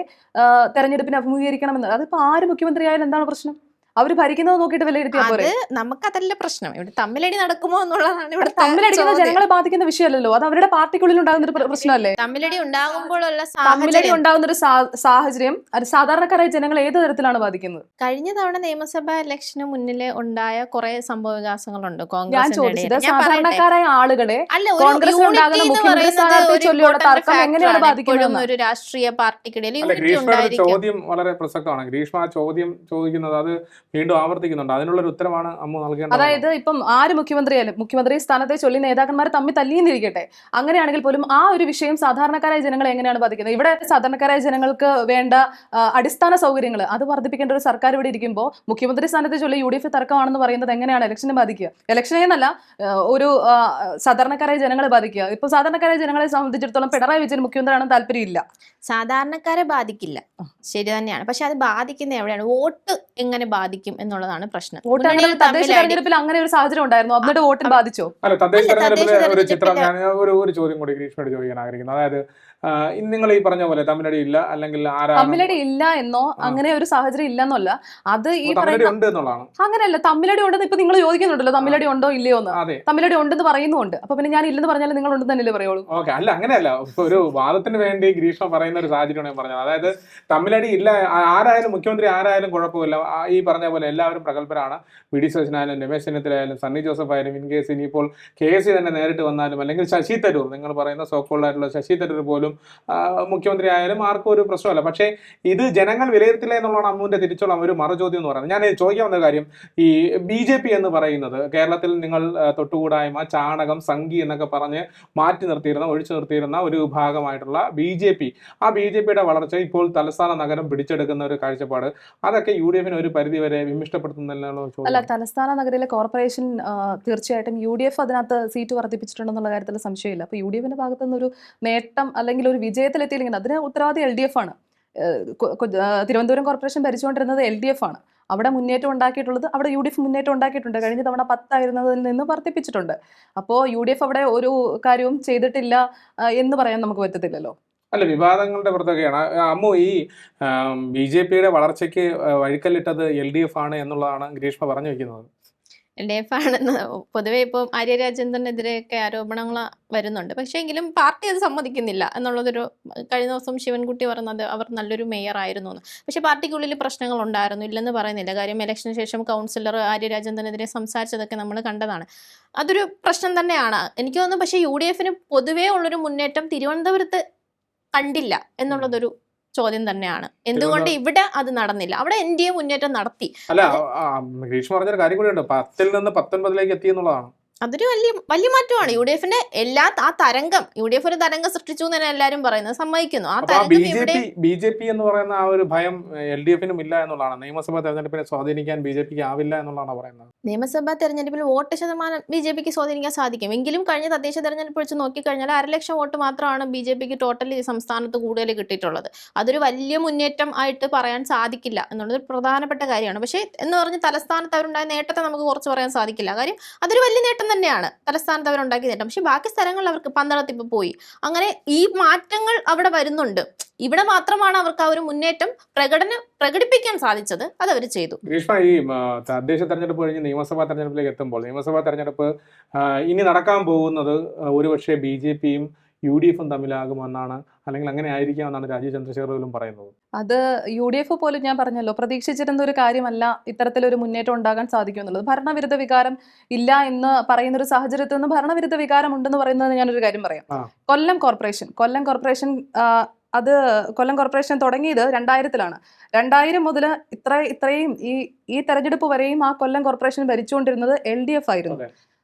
തെരഞ്ഞെടുപ്പിനെ അഭിമുഖീകരിക്കണമെന്ന്. അതിപ്പോ ആര് മുഖ്യമന്ത്രി ആയാലും എന്താണ് പ്രശ്നം? അവര് ഭരിക്കുന്നത് നോക്കിയിട്ട് വിലയിരുത്തിയാൽ പോരെ? നമുക്കതല്ല പ്രശ്നം. ഇവിടെ തമ്മിലടി നടക്കുമോ എന്നുള്ളതാണ്. ഇവിടെ തമ്മിലടിക്കുന്ന ജനങ്ങളെ ബാധിക്കുന്ന വിഷയമല്ലല്ലോ, അത് അവരുടെ പാർട്ടിക്കുള്ളിൽ ഉണ്ടാകുന്ന ഒരു പ്രശ്നമല്ലേ? തമ്മിലടി ഉണ്ടാകുമ്പോഴുള്ള ഉണ്ടാകുന്ന ഒരു സാഹചര്യം അത് സാധാരണക്കാരായ ജനങ്ങൾ ഏത് തരത്തിലാണ് ബാധിക്കുന്നത്? കഴിഞ്ഞ തവണ നിയമസഭാ ഇലക്ഷന് മുന്നിലെ ഉണ്ടായ കുറെ സംഭവ വികാസങ്ങളുണ്ട് ഞാൻ കോൺഗ്രസിന്റെ ചോദിച്ചത്, ഇടയിൽ. ഞാൻ സാധാരണക്കാരായ ആളുകളെ അല്ല, ഒരു കോൺഗ്രസിൽ യൂണിറ്റി ഉണ്ടാകുന്ന എന്ന് മുഖ്യമന്ത്രി പറയുന്നത് സ്ഥാനാർത്ഥിയെ ഒരു ചൊല്ലിയുള്ള important തർക്കം factor എങ്ങനെയാണ് ആണ്. ബാധിക്കുന്നത്? എപ്പോഴും ഒരു രാഷ്ട്രീയ പാർട്ടിക്കിടയിൽ അല്ല, യൂണിറ്റി ഗ്രീഷ്മയുടെ ഉണ്ടായിരിക്കും. ചോദ്യം വളരെ പ്രസക്തമാണ്. ഗ്രീഷ്മ ആ ചോദ്യം ചോദിക്കുന്നത് അത് വീണ്ടും ആവർത്തിക്കുന്നുണ്ട്. അതിനുള്ളൊരു ഉത്തരമാണ് അമ്മു നൽകേണ്ടത്. അതായത് ഇപ്പം ആര് മുഖ്യമന്ത്രിയായാലും മുഖ്യമന്ത്രി സ്ഥാനത്തെ ചൊല്ലി നേതാക്കന്മാർ തമ്മിൽ തല്ലിയെന്നിരിക്കട്ടെ, അങ്ങനെയാണെങ്കിൽ പോലും ആ ഒരു വിഷയം സാധാരണക്കാരായ ജനങ്ങളെ എങ്ങനെയാണ് ബാധിക്കുന്നത്? ഇവിടെ സാധാരണക്കാരായ ജനങ്ങൾക്ക് വേണ്ട അടിസ്ഥാന സൗകര്യങ്ങൾ അത് വർദ്ധിപ്പിക്കേണ്ട ഒരു സർക്കാർ ഇവിടെ ഇരിക്കുമ്പോൾ മുഖ്യമന്ത്രി സ്ഥാനത്തെ ചൊല്ലി യു ഡി എഫ് തർക്കമാണെന്ന് പറയുന്നത് എങ്ങനെയാണ് ഇലക്ഷനെ ബാധിക്കുക? ഇലക്ഷനെ എന്നല്ല, ഒരു സാധാരണക്കാരായ ജനങ്ങളെ ബാധിക്കുക. ഇപ്പൊ സാധാരണക്കാരായ ജനങ്ങളെ സംബന്ധിച്ചിടത്തോളം പിണറായി വിജയൻ മുഖ്യമന്ത്രിയാണെന്ന് താല്പര്യമില്ല. സാധാരണക്കാരെ ബാധിക്കില്ല, ശരി തന്നെയാണ്. പക്ഷെ അത് ബാധിക്കുന്ന എവിടെയാണ്? വോട്ട് എങ്ങനെ ബാധിക്കും എന്നുള്ളതാണ് പ്രശ്നം. തദ്ദേശ തെരഞ്ഞെടുപ്പിൽ അങ്ങനെ ഒരു സാഹചര്യം ഉണ്ടായിരുന്നു, എന്നിട്ട് വോട്ടിൽ ബാധിച്ചോ? അല്ല, തദ്ദേശ തെരഞ്ഞെടുപ്പിലെ ഒരു ചിത്രം ഞാൻ ഒരു ചോദ്യം കൂടി ഗ്രീഷ്മയോട് ചോദിക്കാൻ ആഗ്രഹിക്കുന്നു. അതായത് നിങ്ങൾ ഈ പറഞ്ഞ പോലെ തമ്മിലടി ഇല്ല, അല്ലെങ്കിൽ തമ്മിലടി ഇല്ല എന്നോ അങ്ങനെ ഒരു സാഹചര്യം ഇല്ലെന്നല്ല, അത് ഈ ഉണ്ട് എന്നുള്ളതാണ്. അങ്ങനെയല്ല, തമ്മിലടി ഉണ്ടെന്ന് ഇപ്പൊ നിങ്ങൾ ചോദിക്കുന്നുണ്ടല്ലോ, തമ്മിലടി ഉണ്ടോ ഇല്ലയോ എന്ന്. തമ്മിലടി ഉണ്ടെന്ന് പറയുന്നുണ്ട്. അപ്പൊ പിന്നെ ഞാൻ ഇല്ലെന്ന് പറഞ്ഞാൽ നിങ്ങൾ ഉണ്ടെന്ന് തന്നെയല്ലേ പറയുള്ളൂ? ഓക്കെ, അല്ല അങ്ങനെയല്ല, ഒരു വാദത്തിന് വേണ്ടി ഗ്രീഷ്മ പറയുന്ന ഒരു സാഹചര്യമാണ് ഞാൻ പറഞ്ഞത്. അതായത് തമ്മിലടി ഇല്ല, ആരായാലും മുഖ്യമന്ത്രി ആരായാലും കുഴപ്പമില്ല, ഈ പറഞ്ഞ പോലെ എല്ലാവരും പ്രഗത്ഭരാണ്. വി ഡി സതീശനായാലും രമേശ് ചെന്നിത്തലയായാലും സണ്ണി ജോസഫ് ആയാലും, ഇൻ കേസ് ഇനിയിപ്പോൾ കെ.സി. തന്നെ നേരിട്ട് വന്നാലും, അല്ലെങ്കിൽ ശശി തരൂർ, നിങ്ങൾ പറയുന്ന സോക്കോൾഡായിട്ടുള്ള ശശി തരൂർ പോലും മുഖ്യമന്ത്രി ആയാലും ആർക്കും ഒരു പ്രശ്നമല്ല. പക്ഷേ ഇത് ജനങ്ങൾ വിലയിരുത്തില്ല എന്നുള്ളതാണ് അമ്മുവിന്റെ തിരിച്ചുള്ള ഒരു മറുചോദ്യം എന്ന് പറയുന്നത്. ഞാൻ ചോദിക്കാൻ വന്ന കാര്യം, ഈ BJP എന്ന് പറയുന്നത് കേരളത്തിൽ നിങ്ങൾ തൊട്ടുകൂടായ്മ, ചാണകം, സംഘി എന്നൊക്കെ പറഞ്ഞ് മാറ്റി നിർത്തിയിരുന്ന, ഒഴിച്ചു നിർത്തിയിരുന്ന ഒരു വിഭാഗമായിട്ടുള്ള BJP, ആ BJPയുടെ വളർച്ച ഇപ്പോൾ തലസ്ഥാന നഗരം പിടിച്ചെടുക്കുന്ന ഒരു കാഴ്ചപ്പാട്, അതൊക്കെ UDF ഒരു പരിധി വരെ വിമിഷ്ടപ്പെടുത്തുന്നില്ലല്ലോ? അല്ല, തലസ്ഥാന നഗരയിലെ കോർപ്പറേഷൻ തീർച്ചയായിട്ടും UDF അതിനകത്ത് സീറ്റ് വർദ്ധിപ്പിച്ചിട്ടുണ്ടെന്നുള്ള കാര്യത്തിൽ സംശയമില്ല. അപ്പൊ UDFന്റെ ഭാഗത്തു നിന്നൊരു നേട്ടം അല്ലെങ്കിൽ ഒരു വിജയത്തിലെത്തിയില്ലെങ്കിൽ അതിന് ഉത്തരവാദി LDF ആണ്. തിരുവനന്തപുരം കോർപ്പറേഷൻ ഭരിച്ചുകൊണ്ടിരുന്നത് LDF ആണ്. അവിടെ മുന്നേറ്റം ഉണ്ടാക്കിയിട്ടുള്ളത്, അവിടെ UDF മുന്നേറ്റം ഉണ്ടാക്കിയിട്ടുണ്ട്. കഴിഞ്ഞ തവണ 10 ആയിരുന്നതിൽ നിന്ന് വർദ്ധിപ്പിച്ചിട്ടുണ്ട്. അപ്പോൾ UDF അവിടെ ഒരു കാര്യവും ചെയ്തിട്ടില്ല എന്ന് പറയാൻ നമുക്ക് പറ്റത്തില്ലല്ലോ. അല്ല, വിവാദങ്ങളുടെ പുറത്തൊക്കെയാണ് അമ്മു ഈ BJPയുടെ വളർച്ചയ്ക്ക് വഴിക്കല്ലിട്ടത് LDF ആണ് എന്നുള്ളതാണ് ഗ്രീഷ്മ പറഞ്ഞു വെക്കുന്നത്. LDF ആണെന്ന് പൊതുവെ ഇപ്പം ആര്യ രാജേന്ദ്രനെതിരെയൊക്കെ ആരോപണങ്ങൾ വരുന്നുണ്ട്. പക്ഷേ എങ്കിലും പാർട്ടി അത് സമ്മതിക്കുന്നില്ല എന്നുള്ളതൊരു, കഴിഞ്ഞ ദിവസം ശിവൻകുട്ടി പറഞ്ഞത് അവർ നല്ലൊരു മേയർ ആയിരുന്നു എന്ന്. പക്ഷേ പാർട്ടിക്കുള്ളിൽ പ്രശ്നങ്ങൾ ഉണ്ടായിരുന്നു, ഇല്ലെന്ന് പറയുന്നില്ല. കാര്യം ഇലക്ഷന് ശേഷം കൗൺസിലർ ആര്യ രാജേന്ദ്രനെതിരെ സംസാരിച്ചതൊക്കെ നമ്മൾ കണ്ടതാണ്. അതൊരു പ്രശ്നം തന്നെയാണ് എനിക്ക് തോന്നുന്നു. പക്ഷേ UDFന് പൊതുവേ ഉള്ളൊരു മുന്നേറ്റം തിരുവനന്തപുരത്ത് കണ്ടില്ല എന്നുള്ളതൊരു ചോദ്യം തന്നെയാണ്. എന്തുകൊണ്ട് ഇവിടെ അത് നടന്നില്ല? അവിടെ NDA മുന്നേറ്റം നടത്തി. അല്ല, ഗ്രീഷ്മ പറഞ്ഞൊരു കാര്യം കൂടി ഉണ്ട്, 10 നിന്ന് 19 എത്തി എന്നുള്ളതാണ്. അതൊരു വലിയ മാറ്റമാണ്. UDFന്റെ ആ തരംഗം, UDF ഒരു തരംഗം സൃഷ്ടിച്ചു എന്ന് എല്ലാവരും പറയുന്നത് സമ്മതിക്കുന്നു. ആ തരംഗം BJP എന്ന് പറയുന്ന ആ ഒരു ഭയം LDFനും ഇല്ല എന്നുള്ളതാണ്. നിയമസഭാ തെരഞ്ഞെടുപ്പിനെ സ്വാധീനിക്കാൻ BJPക്ക് ആവില്ല എന്നുള്ളതാണ് പറയുന്നത്. നിയമസഭാ തെരഞ്ഞെടുപ്പിൽ വോട്ട് ശതമാനം BJPക്ക് സ്വാധീനിക്കാൻ സാധിക്കും. എങ്കിലും കഴിഞ്ഞ തദ്ദേശ തെരഞ്ഞെടുപ്പ് വെച്ച് നോക്കിക്കഴിഞ്ഞാൽ 1,00,000 വോട്ട് മാത്രമാണ് BJPക്ക് ടോട്ടലി സംസ്ഥാനത്ത് കൂടുതൽ കിട്ടിയിട്ടുള്ളത്. അതൊരു വലിയ മുന്നേറ്റം ആയിട്ട് പറയാൻ സാധിക്കില്ല എന്നുള്ളത് പ്രധാനപ്പെട്ട കാര്യമാണ്. പക്ഷേ എന്ന് പറഞ്ഞ് തലസ്ഥാനത്ത് അവരുണ്ടായ നേട്ടത്തെ നമുക്ക് കുറച്ച് പറയാൻ സാധിക്കില്ല. കാര്യം അതൊരു വലിയ നേട്ടം നേട്ടം തന്നെയാണ് തലസ്ഥാനത്ത് അവരുണ്ടാക്കിയ നേട്ടം. പക്ഷെ ബാക്കി സ്ഥലങ്ങളിൽ അവർക്ക് പന്തളത്ത് ഇപ്പൊ പോയി. അങ്ങനെ ഈ മാറ്റങ്ങൾ അവിടെ വരുന്നുണ്ട്. ഇവിടെ മാത്രമാണ് അവർക്ക് ആ ഒരു മുന്നേറ്റം പ്രകടിപ്പിക്കാൻ സാധിച്ചത്. അത് അവർ ചെയ്തു. ഗ്രീഷ്മ, ഈ തദ്ദേശ തെരഞ്ഞെടുപ്പ് കഴിഞ്ഞ് നിയമസഭാ തെരഞ്ഞെടുപ്പിലേക്ക് എത്തുമ്പോൾ നിയമസഭാ തെരഞ്ഞെടുപ്പ് ഇനി നടക്കാൻ പോകുന്നത് ഒരുപക്ഷെ BJPയും UDF-ഉം തമ്മിലാകുമെന്നാണ്, അല്ലെങ്കിൽ അങ്ങനെ ആയിരിക്കാമെന്നാണ് രാജീവ് ചന്ദ്രശേഖരനും പറയുന്നത്. അത് UDF പോലും ഞാൻ പറഞ്ഞല്ലോ പ്രതീക്ഷിച്ചിരുന്ന ഒരു കാര്യമല്ല ഇത്തരത്തിലൊരു മുന്നേറ്റം ഉണ്ടാകാൻ സാധിക്കും എന്നുള്ളത്. ഭരണവിരുദ്ധ വികാരം ഇല്ല എന്ന് പറയുന്ന ഒരു സാഹചര്യത്തിൽ നിന്ന് ഭരണവിരുദ്ധ വികാരം ഉണ്ടെന്ന് പറയുന്നത് ഞാനൊരു കാര്യം പറയാം. കൊല്ലം കോർപ്പറേഷൻ അത് കൊല്ലം കോർപ്പറേഷൻ തുടങ്ങിയത് 2000-ലാണ്. 2000 മുതൽ ഇത്രയും ഈ തെരഞ്ഞെടുപ്പ് വരെയും ആ കൊല്ലം കോർപ്പറേഷൻ ഭരിച്ചുകൊണ്ടിരുന്നത് LDF ആയിരുന്നു.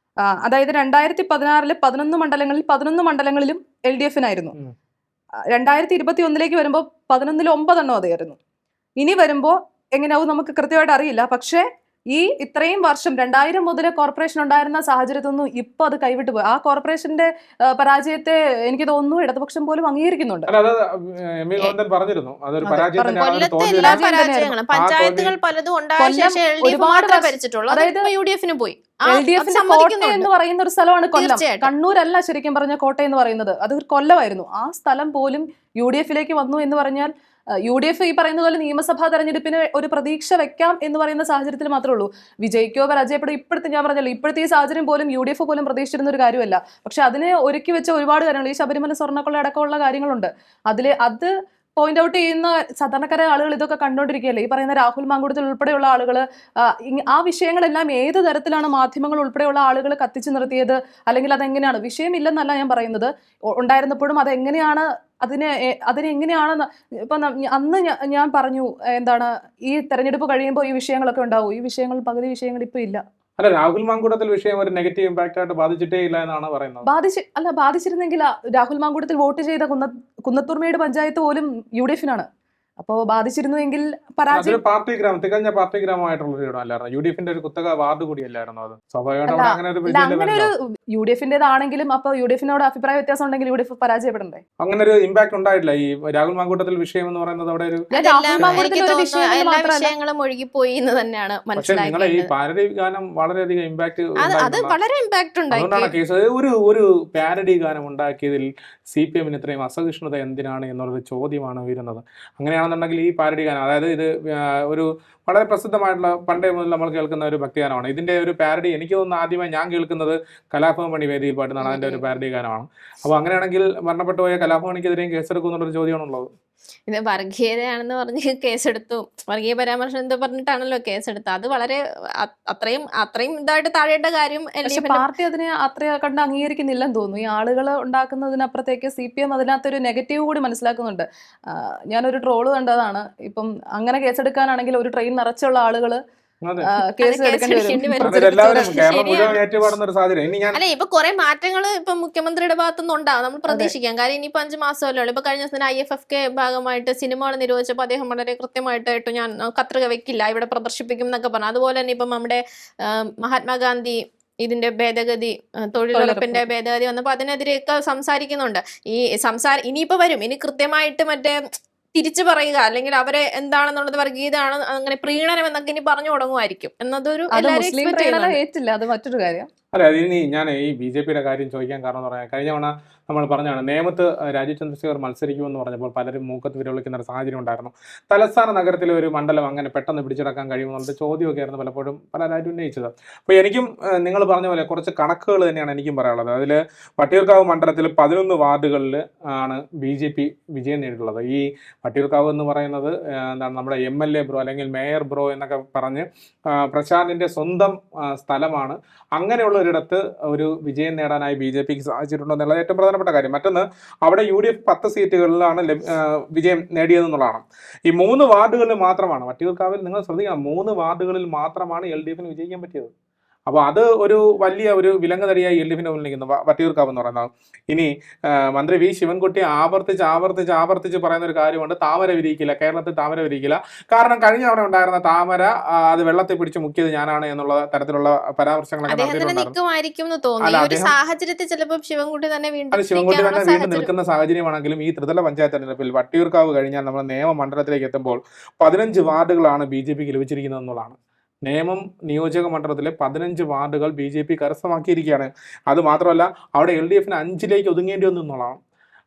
അതായത് 2016 11 മണ്ഡലങ്ങളിൽ 11 മണ്ഡലങ്ങളിലും LDF-നായിരുന്നു. 2021 വരുമ്പോൾ 11-ൽ 9 അതായിരുന്നു. ഇനി വരുമ്പോൾ എങ്ങനെയാവും നമുക്ക് കൃത്യമായിട്ട് അറിയില്ല. പക്ഷേ ഈ ഇത്രയും വർഷം 2000 മുതൽ കോർപ്പറേഷൻ ഉണ്ടായിരുന്ന സാഹചര്യത്തൊന്നും ഇപ്പൊ അത് കൈവിട്ടു പോയി. ആ കോർപ്പറേഷന്റെ പരാജയത്തെ എനിക്ക് തോന്നുന്നു ഇടതുപക്ഷം പോലും അംഗീകരിക്കുന്നുണ്ട്. പഞ്ചായത്തുകൾ പലതും ഉണ്ടായ ശേഷം ഒരുപാട് ഭരിച്ചിട്ടുള്ളൂ. അതായത് UDF-ന് പോയി. LDF-ന്റെ കോട്ടയം എന്ന് പറയുന്ന ഒരു സ്ഥലമാണ് കൊല്ലം. കണ്ണൂരല്ല ശരിക്കും പറഞ്ഞ കോട്ടയം എന്ന് പറയുന്നത്, അത് ഒരു കൊല്ലമായിരുന്നു. ആ സ്ഥലം പോലും UDF-ലേക്ക് വന്നു എന്ന് പറഞ്ഞാൽ UDF ഈ പറയുന്ന പോലെ നിയമസഭാ തെരഞ്ഞെടുപ്പിന് ഒരു പ്രതീക്ഷ വെക്കാം എന്ന് പറയുന്ന സാഹചര്യത്തിൽ മാത്രമേ ഉള്ളൂ. വിജയിക്കോ പരാജയപ്പെടോ ഞാൻ പറഞ്ഞല്ലോ, ഇപ്പോഴത്തെ ഈ സാഹചര്യം പോലും UDF പോലും പ്രതീക്ഷിച്ചിരുന്ന ഒരു കാര്യമല്ല. പക്ഷെ അതിനെ ഒരുക്കി വെച്ച ഒരുപാട് കാര്യങ്ങൾ, ഈ ശബരിമല സ്വർണ്ണക്കൊള്ള അടക്കമുള്ള കാര്യങ്ങളുണ്ട്. അത് പോയിന്റ് ഔട്ട് ചെയ്യുന്ന സാധാരണക്കാരായ ആളുകൾ ഇതൊക്കെ കണ്ടുകൊണ്ടിരിക്കുകയല്ലേ. ഈ പറയുന്ന രാഹുൽ മാങ്കൂട്ടത്തിൽ ഉൾപ്പെടെയുള്ള ആളുകൾ ആ വിഷയങ്ങളെല്ലാം ഏത് തരത്തിലാണ് മാധ്യമങ്ങൾ ഉൾപ്പെടെയുള്ള ആളുകൾ കത്തിച്ചു നിർത്തിയത്, അല്ലെങ്കിൽ അതെങ്ങനെയാണ്, വിഷയമില്ലെന്നല്ല ഞാൻ പറയുന്നത്, ഉണ്ടായിരുന്നപ്പോഴും അതെങ്ങനെയാണ് അതിനെങ്ങനെയാണ് ഇപ്പൊ അന്ന് ഞാൻ പറഞ്ഞു എന്താണ് ഈ തെരഞ്ഞെടുപ്പ് കഴിയുമ്പോൾ ഈ വിഷയങ്ങളൊക്കെ ഉണ്ടാവും. ഈ വിഷയങ്ങൾ പകുതി വിഷയങ്ങൾ ഇപ്പൊ ഇല്ല. അല്ല, രാഹുൽ മാങ്കൂട്ടത്തിൽ വിഷയം ഒരു നെഗറ്റീവ് ഇമ്പാക്ട് ആയിട്ട് ബാധിച്ചിട്ടേ ഇല്ല എന്നാണ് പറയുന്നത്. ബാധിച്ചിരുന്നെങ്കിൽ രാഹുൽ മാങ്കൂട്ടത്തിൽ വോട്ട് ചെയ്ത കുന്നത്തൂർമേട് പഞ്ചായത്ത് പോലും UDF-നാണ്. അപ്പോ ബാധിച്ചിരുന്നുവെങ്കിൽ പരാജയം തികഞ്ഞ പാർട്ടി ഗ്രാമമായിട്ടുള്ള ഇടമല്ലായിരുന്നു. UDF-ന്റെ ഒരു കുത്തക വാർഡ് കൂടിയല്ലായിരുന്നു അത്. സ്വാഭാവികമായിട്ടും അങ്ങനെ ഒരു UDF-ന്റേതാണെങ്കിലും അപ്പൊ UDF-നോട് അഭിപ്രായ വ്യത്യാസം ഉണ്ടെങ്കിൽ UDF പരാജയപ്പെടണ്ടേ? അങ്ങനെ ഒരു ഇമ്പാക്ട് ഉണ്ടായിട്ടില്ല ഈ രാഹുൽ മാങ്കൂട്ടത്തിൽ വിഷയം എന്ന് പറയുന്നത്. അവിടെ ഒരു എല്ലാ വിഷയങ്ങളും ഒഴുകിപ്പോയി എന്ന് തന്നെയാണ് മനസ്സിലായത്. ഈ പാരഡി ഗാനം വളരെയധികം ഇമ്പാക്ട് വളരെ ഇമ്പാക്ട് ഉണ്ടായി. കേസ് ഒരു പാരഡി ഗാനം ഉണ്ടാക്കിയതിൽ CPM-ന് ഇത്രയും അസഹിഷ്ണുത എന്തിനാണ് എന്നുള്ളൊരു ചോദ്യമാണ് ഉയരുന്നത്. അങ്ങനെയാണെന്നുണ്ടെങ്കിൽ ഈ പാരഡി ഗാനം, അതായത് ഇത് ഒരു വളരെ പ്രസിദ്ധമായിട്ടുള്ള പണ്ടേ മുതൽ നമ്മൾ കേൾക്കുന്ന ഒരു ഭക്തിഗാനമാണ്. ഇതിന്റെ ഒരു പാരഡി എനിക്ക് തോന്നുന്നു ആദ്യമായി ഞാൻ കേൾക്കുന്നത് കലാഭവൻ വേദിയിൽ പാട്ടുന്നതാണ് അതിന്റെ ഒരു പാരഡി ഗാനമാണ്. അപ്പോൾ അങ്ങനെയാണെങ്കിൽ മരണപ്പെട്ടു പോയ കലാഭവനിക്കെതിരെയും കേസെടുക്കും എന്നുള്ളൊരു ചോദ്യമാണുള്ളത്. ഇത് വർഗീയതയാണെന്ന് പറഞ്ഞ് കേസെടുത്തു, വർഗീയ പരാമർശം എന്താ പറഞ്ഞിട്ടാണല്ലോ കേസെടുത്തത്. അത് വളരെ അത്രയും ഇതായിട്ട് താഴേണ്ട കാര്യം പാർട്ടി അതിനെ അത്ര കണ്ട് അംഗീകരിക്കുന്നില്ലെന്ന് തോന്നുന്നു. ഈ ആളുകൾ ഉണ്ടാക്കുന്നതിനപ്പുറത്തേക്ക് CPM അതിനകത്തൊരു നെഗറ്റീവ് കൂടി മനസ്സിലാക്കുന്നുണ്ട്. ഞാനൊരു ട്രോള് കണ്ടതാണ്. ഇപ്പം അങ്ങനെ കേസെടുക്കാനാണെങ്കിൽ ഒരു ട്രെയിൻ നിറച്ചുള്ള ആളുകൾ അല്ലെ ഇപ്പൊ കുറെ മാറ്റങ്ങൾ ഇപ്പൊ മുഖ്യമന്ത്രിയുടെ ഭാഗത്തുനിന്ന് ഉണ്ടാവും, നമ്മൾ പ്രതീക്ഷിക്കാം. കാര്യം ഇനിയിപ്പോ 5 മാസമല്ലേ ഉള്ളൂ. ഇപ്പൊ കഴിഞ്ഞ ദിവസം IFFK ഭാഗമായിട്ട് സിനിമകൾ നിരോധിച്ചപ്പോൾ അദ്ദേഹം വളരെ കൃത്യമായിട്ട് ഞാൻ കത്രിക വെക്കില്ല, ഇവിടെ പ്രദർശിപ്പിക്കും എന്നൊക്കെ പറഞ്ഞു. അതുപോലെ തന്നെ ഇപ്പം നമ്മുടെ മഹാത്മാഗാന്ധി ഇതിന്റെ ഭേദഗതി, തൊഴിലുറപ്പിന്റെ ഭേദഗതി വന്നപ്പോൾ അതിനെതിരെയൊക്കെ സംസാരിക്കുന്നുണ്ട്. ഇനിയിപ്പോ വരും, ഇനി കൃത്യമായിട്ട് മറ്റേ തിരിച്ചു പറയുക, അല്ലെങ്കിൽ അവരെ എന്താണെന്നുള്ളത് വർഗീയതാണ്, അങ്ങനെ പ്രീണനം എന്നൊക്കെ ഇനി പറഞ്ഞു തുടങ്ങുമായിരിക്കും എന്നതൊരു ഏറ്റില്ല. അത് മറ്റൊരു കാര്യം. അല്ല, അതിനി ഞാൻ ഈ BJP-യുടെ കാര്യം ചോദിക്കാൻ കാരണം എന്ന് പറയാം, കഴിഞ്ഞ തവണ നമ്മൾ പറഞ്ഞാണ് നേമത്ത് രാജീവ് ചന്ദ്രശേഖർ മത്സരിക്കുമെന്ന് പറഞ്ഞപ്പോൾ പലരും മൂക്കത്ത് വിരളിക്കുന്ന ഒരു സാഹചര്യം ഉണ്ടായിരുന്നു. തലസ്ഥാന നഗരത്തിലെ ഒരു മണ്ഡലം അങ്ങനെ പെട്ടെന്ന് പിടിച്ചെടുക്കാൻ കഴിയുമെന്നുള്ള ചോദ്യമൊക്കെ ആയിരുന്നു പലപ്പോഴും പലരായിട്ട് ഉന്നയിച്ചത്. അപ്പോൾ എനിക്കും നിങ്ങൾ പറഞ്ഞ പോലെ കുറച്ച് കണക്കുകൾ തന്നെയാണ് എനിക്കും പറയാനുള്ളത്. അതിൽ വട്ടിയൂർക്കാവ് മണ്ഡലത്തിൽ 11 വാർഡുകളിൽ ആണ് BJP വിജയം നേടിയിട്ടുള്ളത്. ഈ വട്ടിയൂർക്കാവ് എന്ന് പറയുന്നത് എന്താണ് നമ്മുടെ MLA ബ്രോ അല്ലെങ്കിൽ മേയർ ബ്രോ എന്നൊക്കെ പറഞ്ഞ് പ്രശാന്തിൻ്റെ സ്വന്തം സ്ഥലമാണ്. അങ്ങനെയുള്ള ഒരിടത്ത് ഒരു വിജയം നേടാനായി BJPക്ക് സാധിച്ചിട്ടുണ്ടോ എന്നുള്ളത് ഏറ്റവും പ്രധാനപ്പെട്ട കാര്യം. മറ്റൊന്ന്, അവിടെ UDF 10 സീറ്റുകളിലാണ് വിജയം നേടിയതെന്നുള്ളതാണ്. ഈ 3 വാർഡുകളിൽ മാത്രമാണ്, വട്ടിയൂർക്കാവിൽ നിങ്ങൾ ശ്രദ്ധിക്കണം, 3 വാർഡുകളിൽ മാത്രമാണ് LDF-ന് വിജയിക്കാൻ പറ്റിയത്. അപ്പോൾ അത് ഒരു വലിയ ഒരു വിലങ്ങുതടിയായി LDF-ന് മുന്നിൽ നിൽക്കുന്നു വട്ടിയൂർക്കാവ് എന്ന് പറയുന്നത്. ഇനി മന്ത്രി V ശിവൻകുട്ടി ആവർത്തിച്ച് പറയുന്ന ഒരു കാര്യമുണ്ട്, താമര വിരിയിക്കില്ല, കേരളത്തിൽ താമര വിരിയിക്കില്ല. കാരണം കഴിഞ്ഞ അവിടെ ഉണ്ടായിരുന്ന താമര അത് വെള്ളത്തിൽ പിടിച്ച് മുക്കിയത് ഞാനാണ് എന്നുള്ള തരത്തിലുള്ള പരാമർശങ്ങളൊക്കെ ശിവൻകുട്ടി തന്നെ വീണ്ടും നിൽക്കുന്ന സാഹചര്യമാണെങ്കിലും ഈ ത്രിതല പഞ്ചായത്ത് തെരഞ്ഞെടുപ്പിൽ വട്ടിയൂർക്കാവ് കഴിഞ്ഞാൽ നമ്മൾ നിയമ മണ്ഡലത്തിലേക്ക് എത്തുമ്പോൾ 15 വാർഡുകളാണ് BJPക്ക് ലഭിച്ചിരിക്കുന്നത് എന്നുള്ളതാണ്. നേമം നിയോജക മണ്ഡലത്തിലെ 15 വാർഡുകൾ BJP കരസ്ഥമാക്കിയിരിക്കുകയാണ്. അത് മാത്രമല്ല അവിടെ LDFന് 5ലേക്ക് ഒതുങ്ങേണ്ടി വന്നു എന്നുള്ളതാണ്.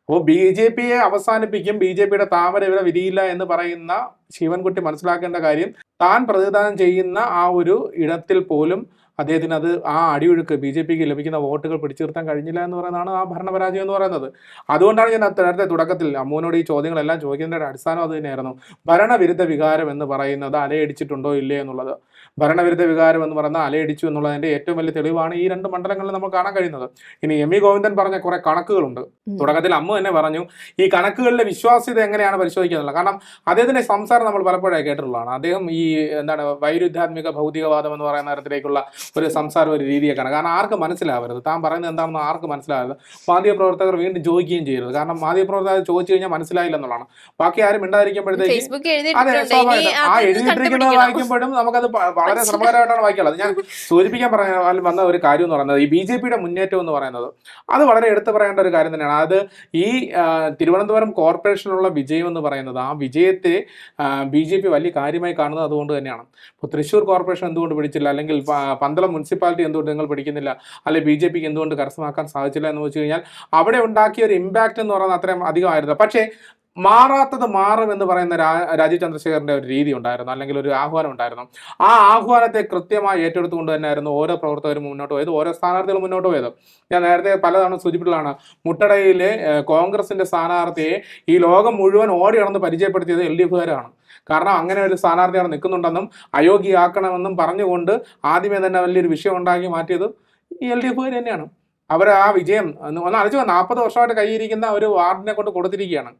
അപ്പോൾ BJPയെ അവസാനിപ്പിക്കും, BJPയുടെ താമര വില വിരിയില്ല എന്ന് പറയുന്ന ശിവൻകുട്ടി മനസ്സിലാക്കേണ്ട കാര്യം, താൻ പ്രതിനിധാനം ചെയ്യുന്ന ആ ഒരു ഇടത്തിൽ പോലും അദ്ദേഹത്തിന് അത് ആ അടിയൊഴുക്ക് BJPക്ക് ലഭിക്കുന്ന വോട്ടുകൾ പിടിച്ചു നിർത്താൻ കഴിഞ്ഞില്ല എന്ന് പറയുന്നതാണ് ആ ഭരണപരാജയം എന്ന് പറയുന്നത്. അതുകൊണ്ടാണ് ഞാൻ നേരത്തെ തുടക്കത്തിൽ അമ്മൂനോട് ഈ ചോദ്യങ്ങളെല്ലാം ചോദിക്കുന്നതിൻ്റെ അടിസ്ഥാനം അത് തന്നെയായിരുന്നു. ഭരണവിരുദ്ധ വികാരം എന്ന് പറയുന്നത് അലയടിച്ചിട്ടുണ്ടോ ഇല്ലേ എന്നുള്ളത്. ഭരണവിരുദ്ധ വികാരം എന്ന് പറയുന്നത് അലയടിച്ചു എന്നുള്ളതിൻ്റെ ഏറ്റവും വലിയ തെളിവാണ് ഈ 2 മണ്ഡലങ്ങളിൽ നമ്മൾ കാണാൻ കഴിയുന്നത്. ഇനി എം ഗോവിന്ദൻ പറഞ്ഞ കുറെ കണക്കുകളുണ്ട്. തുടക്കത്തിൽ അമ്മ തന്നെ പറഞ്ഞു ഈ കണക്കുകളിലെ വിശ്വാസ്യത എങ്ങനെയാണ് പരിശോധിക്കുന്നത്. കാരണം അദ്ദേഹത്തിന്റെ സംസാരം നമ്മൾ പലപ്പോഴായി കേട്ടിട്ടുള്ളതാണ്. അദ്ദേഹം ഈ വൈരുദ്ധ്യാത്മിക ഭൗതികവാദം എന്ന് പറയുന്ന തരത്തിലേക്കുള്ള ഒരു സംസാരം, ഒരു രീതിയൊക്കെയാണ്. കാരണം ആർക്ക് മനസ്സിലാവരുത്, താൻ പറയുന്നത് എന്താണെന്ന് ആർക്ക് മനസ്സിലാവരുത്. മാധ്യമപ്രവർത്തകർ വീണ്ടും ചോദിക്കുകയും ചെയ്യരുത്. കാരണം മാധ്യമപ്രവർത്തകർ ചോദിച്ചു കഴിഞ്ഞാൽ മനസ്സിലായില്ല എന്നുള്ളതാണ്. ബാക്കി ആരും മിണ്ടാതിരിക്കുമ്പോഴത്തേക്ക് അതെ സ്വാഭാവികം ആ എഴുതിയിട്ടിരിക്കുന്നത് വായിക്കുമ്പോഴും നമുക്കത് വളരെ ശ്രമകരമായിട്ടാണ് വായിക്കാനുള്ളത്. ഞാൻ സൂചിപ്പിക്കാൻ വന്ന ഒരു കാര്യം എന്ന് പറയുന്നത് ഈ BJPയുടെ മുന്നേറ്റം എന്ന് പറയുന്നത് അത് വളരെ എടുത്തു പറയേണ്ട ഒരു കാര്യം തന്നെയാണ്. അത് ഈ തിരുവനന്തപുരം കോർപ്പറേഷനിലുള്ള വിജയം എന്ന് പറയുന്നത്, ആ വിജയത്തെ BJP വലിയ കാര്യമായി കാണുന്നത് അതുകൊണ്ട് തന്നെയാണ്. ഇപ്പോൾ തൃശ്ശൂർ കോർപ്പറേഷൻ എന്തുകൊണ്ട് പിടിച്ചില്ല, അല്ലെങ്കിൽ പന്തളം മുനിസിപ്പാലിറ്റി എന്തുകൊണ്ട് നിങ്ങൾ പിടിക്കുന്നില്ല, അല്ലെങ്കിൽ BJPക്ക് എന്തുകൊണ്ട് കരസ്ഥമാക്കാൻ സാധിച്ചില്ല എന്ന് വെച്ച് കഴിഞ്ഞാൽ അവിടെ ഉണ്ടാക്കിയ ഒരു ഇമ്പാക്റ്റ് എന്ന് പറയുന്നത് അത്രയും അധികമായിരുന്നു. പക്ഷേ മാറാത്തത് മാറും എന്ന് പറയുന്ന രാജീവ് ചന്ദ്രശേഖറിന്റെ ഒരു രീതി ഉണ്ടായിരുന്നു, അല്ലെങ്കിൽ ഒരു ആഹ്വാനം ഉണ്ടായിരുന്നു. ആ ആഹ്വാനത്തെ കൃത്യമായി ഏറ്റെടുത്തുകൊണ്ട് തന്നെയായിരുന്നു ഓരോ പ്രവർത്തകരും മുന്നോട്ട് പോയത്, ഓരോ സ്ഥാനാർത്ഥികളും മുന്നോട്ട് പോയത്. ഞാൻ നേരത്തെ പലതവണ സൂചിപ്പിച്ചതാണ്, മുട്ടടയിലെ കോൺഗ്രസിന്റെ സ്ഥാനാർത്ഥിയെ ഈ ലോകം മുഴുവൻ ഓടി നടന്ന് പരിചയപ്പെടുത്തിയത് LDFകാരാണ്. കാരണം അങ്ങനെ ഒരു സ്ഥാനാർത്ഥിയാണ് നിൽക്കുന്നുണ്ടെന്നും അയോഗ്യയാക്കണമെന്നും പറഞ്ഞുകൊണ്ട് ആദ്യമേ തന്നെ വലിയൊരു വിഷയം ഉണ്ടാക്കി മാറ്റിയത് ഈ LDFകാർ തന്നെയാണ്. അവർ ആ വിജയം ഒന്ന് അലച്ചു 40 വർഷമായിട്ട് കൈയിരിക്കുന്ന ഒരു വാർഡിനെ കൊണ്ട് കൊടുത്തിരിക്കുകയാണ്.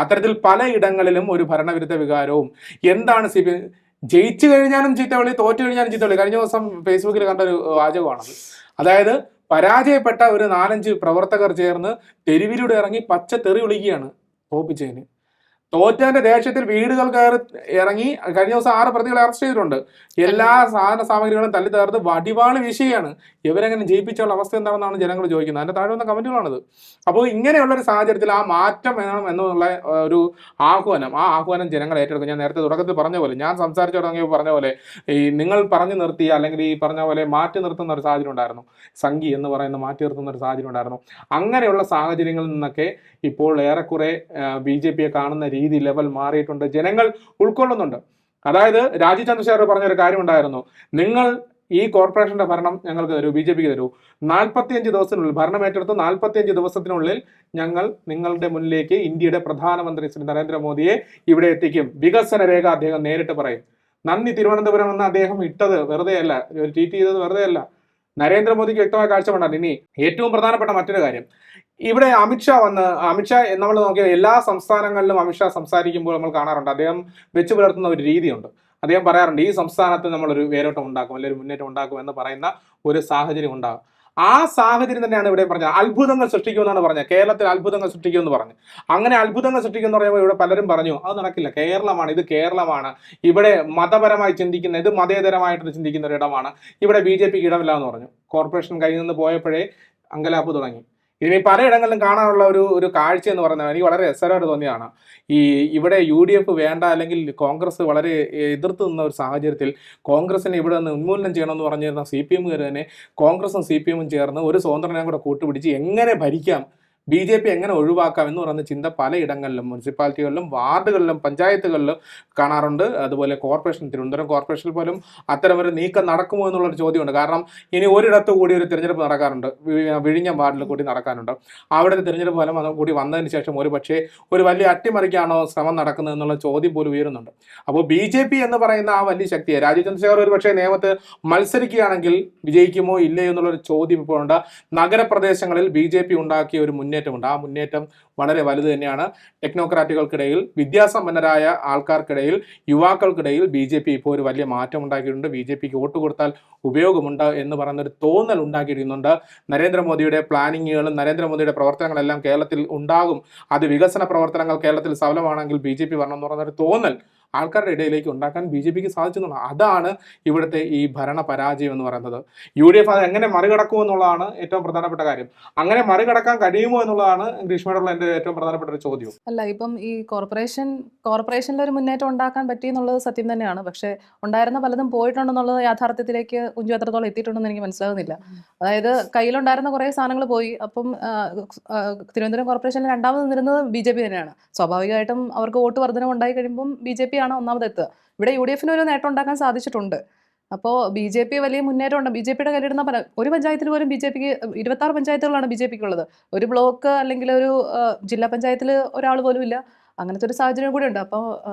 അത്തരത്തിൽ പലയിടങ്ങളിലും ഒരു ഭരണവിരുദ്ധ വികാരവും എന്താണ് ജയിച്ചു കഴിഞ്ഞാലും ചീത്തവിളി, തോറ്റു കഴിഞ്ഞാലും ചീത്തവിളി. കഴിഞ്ഞ ദിവസം ഫേസ്ബുക്കിൽ കണ്ട ഒരു വാചകമാണത്. അതായത് പരാജയപ്പെട്ട ഒരു 4-5 പ്രവർത്തകർ ചേർന്ന് തെരുവിലൂടെ ഇറങ്ങി പച്ച തെറി വിളിക്കുകയാണ് തോപ്പിച്ചതിന്. തോറ്റന്റെ ദേഷ്യത്തിൽ വീടുകൾ കയറി ഇറങ്ങി കഴിഞ്ഞ ദിവസം 6 പ്രതികളെ അറസ്റ്റ് ചെയ്തിട്ടുണ്ട്. എല്ലാ സാധന സാമഗ്രികളും തല്ലി തകർത്ത് വടിവാള് വീശുകയാണ്. ഇവരെങ്ങനെ ജയിപ്പിച്ചുള്ള അവസ്ഥ എന്താണെന്നാണ് ജനങ്ങൾ ചോദിക്കുന്നത്. അതിന്റെ താഴെ വന്ന കമന്റുകളാണിത്. അപ്പോൾ ഇങ്ങനെയുള്ളൊരു സാഹചര്യത്തിൽ ആ മാറ്റം വേണം എന്നുള്ള ഒരു ആഹ്വാനം ജനങ്ങൾ ഏറ്റെടുക്കും. ഞാൻ നേരത്തെ തുടക്കത്തിൽ പറഞ്ഞ പോലെ, ഞാൻ സംസാരിച്ചു തുടങ്ങിയപ്പോൾ പറഞ്ഞ പോലെ, ഈ നിങ്ങൾ പറഞ്ഞു നിർത്തിയ അല്ലെങ്കിൽ ഈ പറഞ്ഞ പോലെ മാറ്റി നിർത്തുന്ന ഒരു സാഹചര്യം ഉണ്ടായിരുന്നു, സംഘി എന്ന് പറയുന്ന മാറ്റി നിർത്തുന്ന ഒരു സാഹചര്യം ഉണ്ടായിരുന്നു. അങ്ങനെയുള്ള സാഹചര്യങ്ങളിൽ നിന്നൊക്കെ ഇപ്പോൾ ഏറെക്കുറെ BJPയെ കാണുന്ന രീതി ലെവൽ മാറിയിട്ടുണ്ട്, ജനങ്ങൾ ഉൾക്കൊള്ളുന്നുണ്ട്. അതായത് രാജീവ് ചന്ദ്രശേഖർ പറഞ്ഞൊരു കാര്യം ഉണ്ടായിരുന്നു, നിങ്ങൾ ഈ കോർപ്പറേഷന്റെ ഭരണം ഞങ്ങൾക്ക് തരൂ, BJPക്ക് തരൂ, 45 ദിവസത്തിനുള്ളിൽ ഭരണം ഏറ്റെടുത്ത് 45 ദിവസത്തിനുള്ളിൽ ഞങ്ങൾ നിങ്ങളുടെ മുന്നിലേക്ക് ഇന്ത്യയുടെ പ്രധാനമന്ത്രി ശ്രീ നരേന്ദ്രമോദിയെ ഇവിടെ എത്തിക്കും. വികസന രേഖ അദ്ദേഹം നേരിട്ട് പറയും. നന്ദി തിരുവനന്തപുരം എന്ന് അദ്ദേഹം ഇട്ടത് വെറുതെ അല്ല, ട്വീറ്റ് ചെയ്തത് വെറുതെ അല്ല. നരേന്ദ്രമോദിക്ക് വ്യക്തമായ കാഴ്ചപ്പാടാണ്. ഇനി ഏറ്റവും പ്രധാനപ്പെട്ട മറ്റൊരു കാര്യം, ഇവിടെ അമിത്ഷാ നമ്മൾ നോക്കിയ എല്ലാ സംസ്ഥാനങ്ങളിലും അമിത്ഷാ സംസാരിക്കുമ്പോൾ നമ്മൾ കാണാറുണ്ട്, അദ്ദേഹം വെച്ച് പുലർത്തുന്ന ഒരു രീതിയുണ്ട്. അദ്ദേഹം പറയാറുണ്ട് ഈ സംസ്ഥാനത്ത് നമ്മളൊരു വേരോട്ടം ഉണ്ടാക്കും, അല്ലെങ്കിൽ ഒരു മുന്നേറ്റം ഉണ്ടാക്കും എന്ന് പറയുന്ന ഒരു സാഹചര്യം ഉണ്ടാകും. ആ സാഹചര്യം തന്നെയാണ് ഇവിടെ പറഞ്ഞത്. അത്ഭുതങ്ങൾ സൃഷ്ടിക്കുമെന്നാണ് പറഞ്ഞത്. കേരളത്തിൽ അത്ഭുതങ്ങൾ സൃഷ്ടിക്കുമെന്ന് പറഞ്ഞു. അങ്ങനെ അത്ഭുതങ്ങൾ സൃഷ്ടിക്കുമെന്ന് പറയുമ്പോൾ ഇവിടെ പലരും പറഞ്ഞു അത് നടക്കില്ല, കേരളമാണ്, ഇത് കേരളമാണ്, ഇവിടെ മതപരമായി ചിന്തിക്കുന്ന, ഇത് മതേതരമായിട്ട് ചിന്തിക്കുന്ന ഒരു ഇടമാണ്, ഇവിടെ BJPക്ക് ഇടമില്ല എന്ന് പറഞ്ഞു. കോർപ്പറേഷൻ കയ്യിൽ നിന്ന് പോയപ്പോഴേ അങ്കലാപ്പ് തുടങ്ങി. ഇനി പലയിടങ്ങളിലും കാണാനുള്ള ഒരു കാഴ്ച എന്ന് പറയുന്നത് എനിക്ക് വളരെ രസകരമായിട്ട് തോന്നിയതാണ്. ഇവിടെ UDF വേണ്ട, അല്ലെങ്കിൽ കോൺഗ്രസ് വളരെ എതിർത്ത് നിന്ന ഒരു സാഹചര്യത്തിൽ കോൺഗ്രസിനെ ഇവിടെ നിന്ന് ഉന്മൂലനം ചെയ്യണമെന്ന് പറഞ്ഞിരുന്ന CPMകാർ തന്നെ കോൺഗ്രസും CPMും ചേർന്ന് ഒരു സ്വതന്ത്രനെ കൂടെ കൂട്ടുപിടിച്ച് എങ്ങനെ ഭരിക്കാം, BJP എങ്ങനെ ഒഴിവാക്കാം എന്ന് പറയുന്ന ചിന്ത പലയിടങ്ങളിലും, മുനിസിപ്പാലിറ്റികളിലും വാർഡുകളിലും പഞ്ചായത്തുകളിലും കാണാറുണ്ട്. അതുപോലെ തിരുവനന്തപുരം കോർപ്പറേഷനിൽ പോലും അത്തരമൊരു നീക്കം നടക്കുമോ എന്നുള്ളൊരു ചോദ്യമുണ്ട്. കാരണം ഇനി ഒരിടത്ത് കൂടി ഒരു തിരഞ്ഞെടുപ്പ് നടക്കാറുണ്ട്, വിഴിഞ്ഞം വാർഡിൽ കൂടി നടക്കാനുണ്ട്. അവിടുത്തെ തിരഞ്ഞെടുപ്പ് ഫലം കൂടി വന്നതിന് ശേഷം ഒരു വലിയ അട്ടിമറിക്കാണോ ശ്രമം നടക്കുന്നത് എന്നുള്ള ചോദ്യം പോലും ഉയരുന്നുണ്ട്. അപ്പോൾ BJP എന്ന് പറയുന്ന ആ വലിയ ശക്തിയെ രാജീവ് ചന്ദ്രശേഖർ ഒരു പക്ഷേ നിയമത്ത് മത്സരിക്കുകയാണെങ്കിൽ വിജയിക്കുമോ ഇല്ലയോ എന്നുള്ളൊരു ചോദ്യം ഇപ്പോഴുണ്ട്. നഗരപ്രദേശങ്ങളിൽ BJP ഉണ്ടാക്കിയ ഒരു മുന്നേറ്റമുണ്ട്. ആ മുന്നേറ്റം വളരെ വലുത് തന്നെയാണ്. ടെക്നോക്രാറ്റുകൾക്കിടയിൽ, വിദ്യാസമ്പന്നരായ ആൾക്കാർക്കിടയിൽ, യുവാക്കൾക്കിടയിൽ BJP ഇപ്പോൾ ഒരു വലിയ മാറ്റം ഉണ്ടാക്കിയിട്ടുണ്ട്. BJPക്ക് വോട്ട് കൊടുത്താൽ ഉപയോഗമുണ്ട് എന്ന് പറയുന്നൊരു തോന്നൽ ഉണ്ടാക്കിയിരിക്കുന്നുണ്ട്. നരേന്ദ്രമോദിയുടെ പ്ലാനിങ്ങുകളും നരേന്ദ്രമോദിയുടെ പ്രവർത്തനങ്ങളെല്ലാം കേരളത്തിൽ ഉണ്ടാകും, അത് വികസന പ്രവർത്തനങ്ങൾ കേരളത്തിൽ സഫലമാണെങ്കിൽ BJP വരണം എന്ന് പറയുന്നൊരു തോന്നൽ ആൾക്കാരുടെ ഇടയിലേക്ക് ഉണ്ടാക്കാൻ BJPക്ക് സാധിച്ചു എന്നുള്ളതാണ്. അതാണ് ഇവിടുത്തെ ഈ ഭരണ പരാജയം എന്ന് പറയുന്നത്. UDF അത് എങ്ങനെ മറികടക്കും എന്നുള്ളതാണ് ഏറ്റവും പ്രധാനപ്പെട്ട കാര്യം. അങ്ങനെ മറികടക്കാൻ കഴിയുമോ എന്നുള്ളതാണ് ഗ്രീഷ്മയോടുള്ള എൻ്റെ ഏറ്റവും പ്രധാനപ്പെട്ട ഒരു ചോദ്യം. അല്ല, ഇപ്പം ഈ കോർപ്പറേഷനിൽ ഒരു മുന്നേറ്റം ഉണ്ടാക്കാൻ പറ്റി എന്നുള്ളത് സത്യം തന്നെയാണ്. പക്ഷേ ഉണ്ടായിരുന്ന പലതും പോയിട്ടുണ്ടെന്നുള്ളത് യാഥാർത്ഥ്യത്തിലേക്ക് കുഞ്ചു എത്രത്തോളം എത്തിയിട്ടുണ്ടെന്ന് എനിക്ക് മനസ്സിലാകുന്നില്ല. അതായത് കയ്യിലുണ്ടായിരുന്ന കുറേ സാധനങ്ങൾ പോയി. അപ്പം തിരുവനന്തപുരം കോർപ്പറേഷനിൽ രണ്ടാമത് നിന്നിരുന്നത് BJP തന്നെയാണ്. സ്വാഭാവികമായിട്ടും അവർക്ക് വോട്ട് വർധനം ഉണ്ടായി കഴിയുമ്പം BJP ആണ് ഒന്നാമത് എത്തുക. ഇവിടെ UDFന് ഒരു നേട്ടം ഉണ്ടാക്കാൻ സാധിച്ചിട്ടുണ്ട്. അപ്പോൾ BJP വലിയ മുന്നേറ്റം ഉണ്ട്. BJPയുടെ കയ്യിലിടുന്ന ഒരു പഞ്ചായത്തിൽ പോലും BJPക്ക് 26 പഞ്ചായത്തുകളാണ് BJPക്ക് ഉള്ളത്. ഒരു ബ്ലോക്ക് അല്ലെങ്കിൽ ഒരു ജില്ലാ പഞ്ചായത്തിൽ ഒരാൾ പോലും ഇല്ല. അങ്ങനത്തെ ഒരു സാഹചര്യം കൂടി ഉണ്ട്. അപ്പോൾ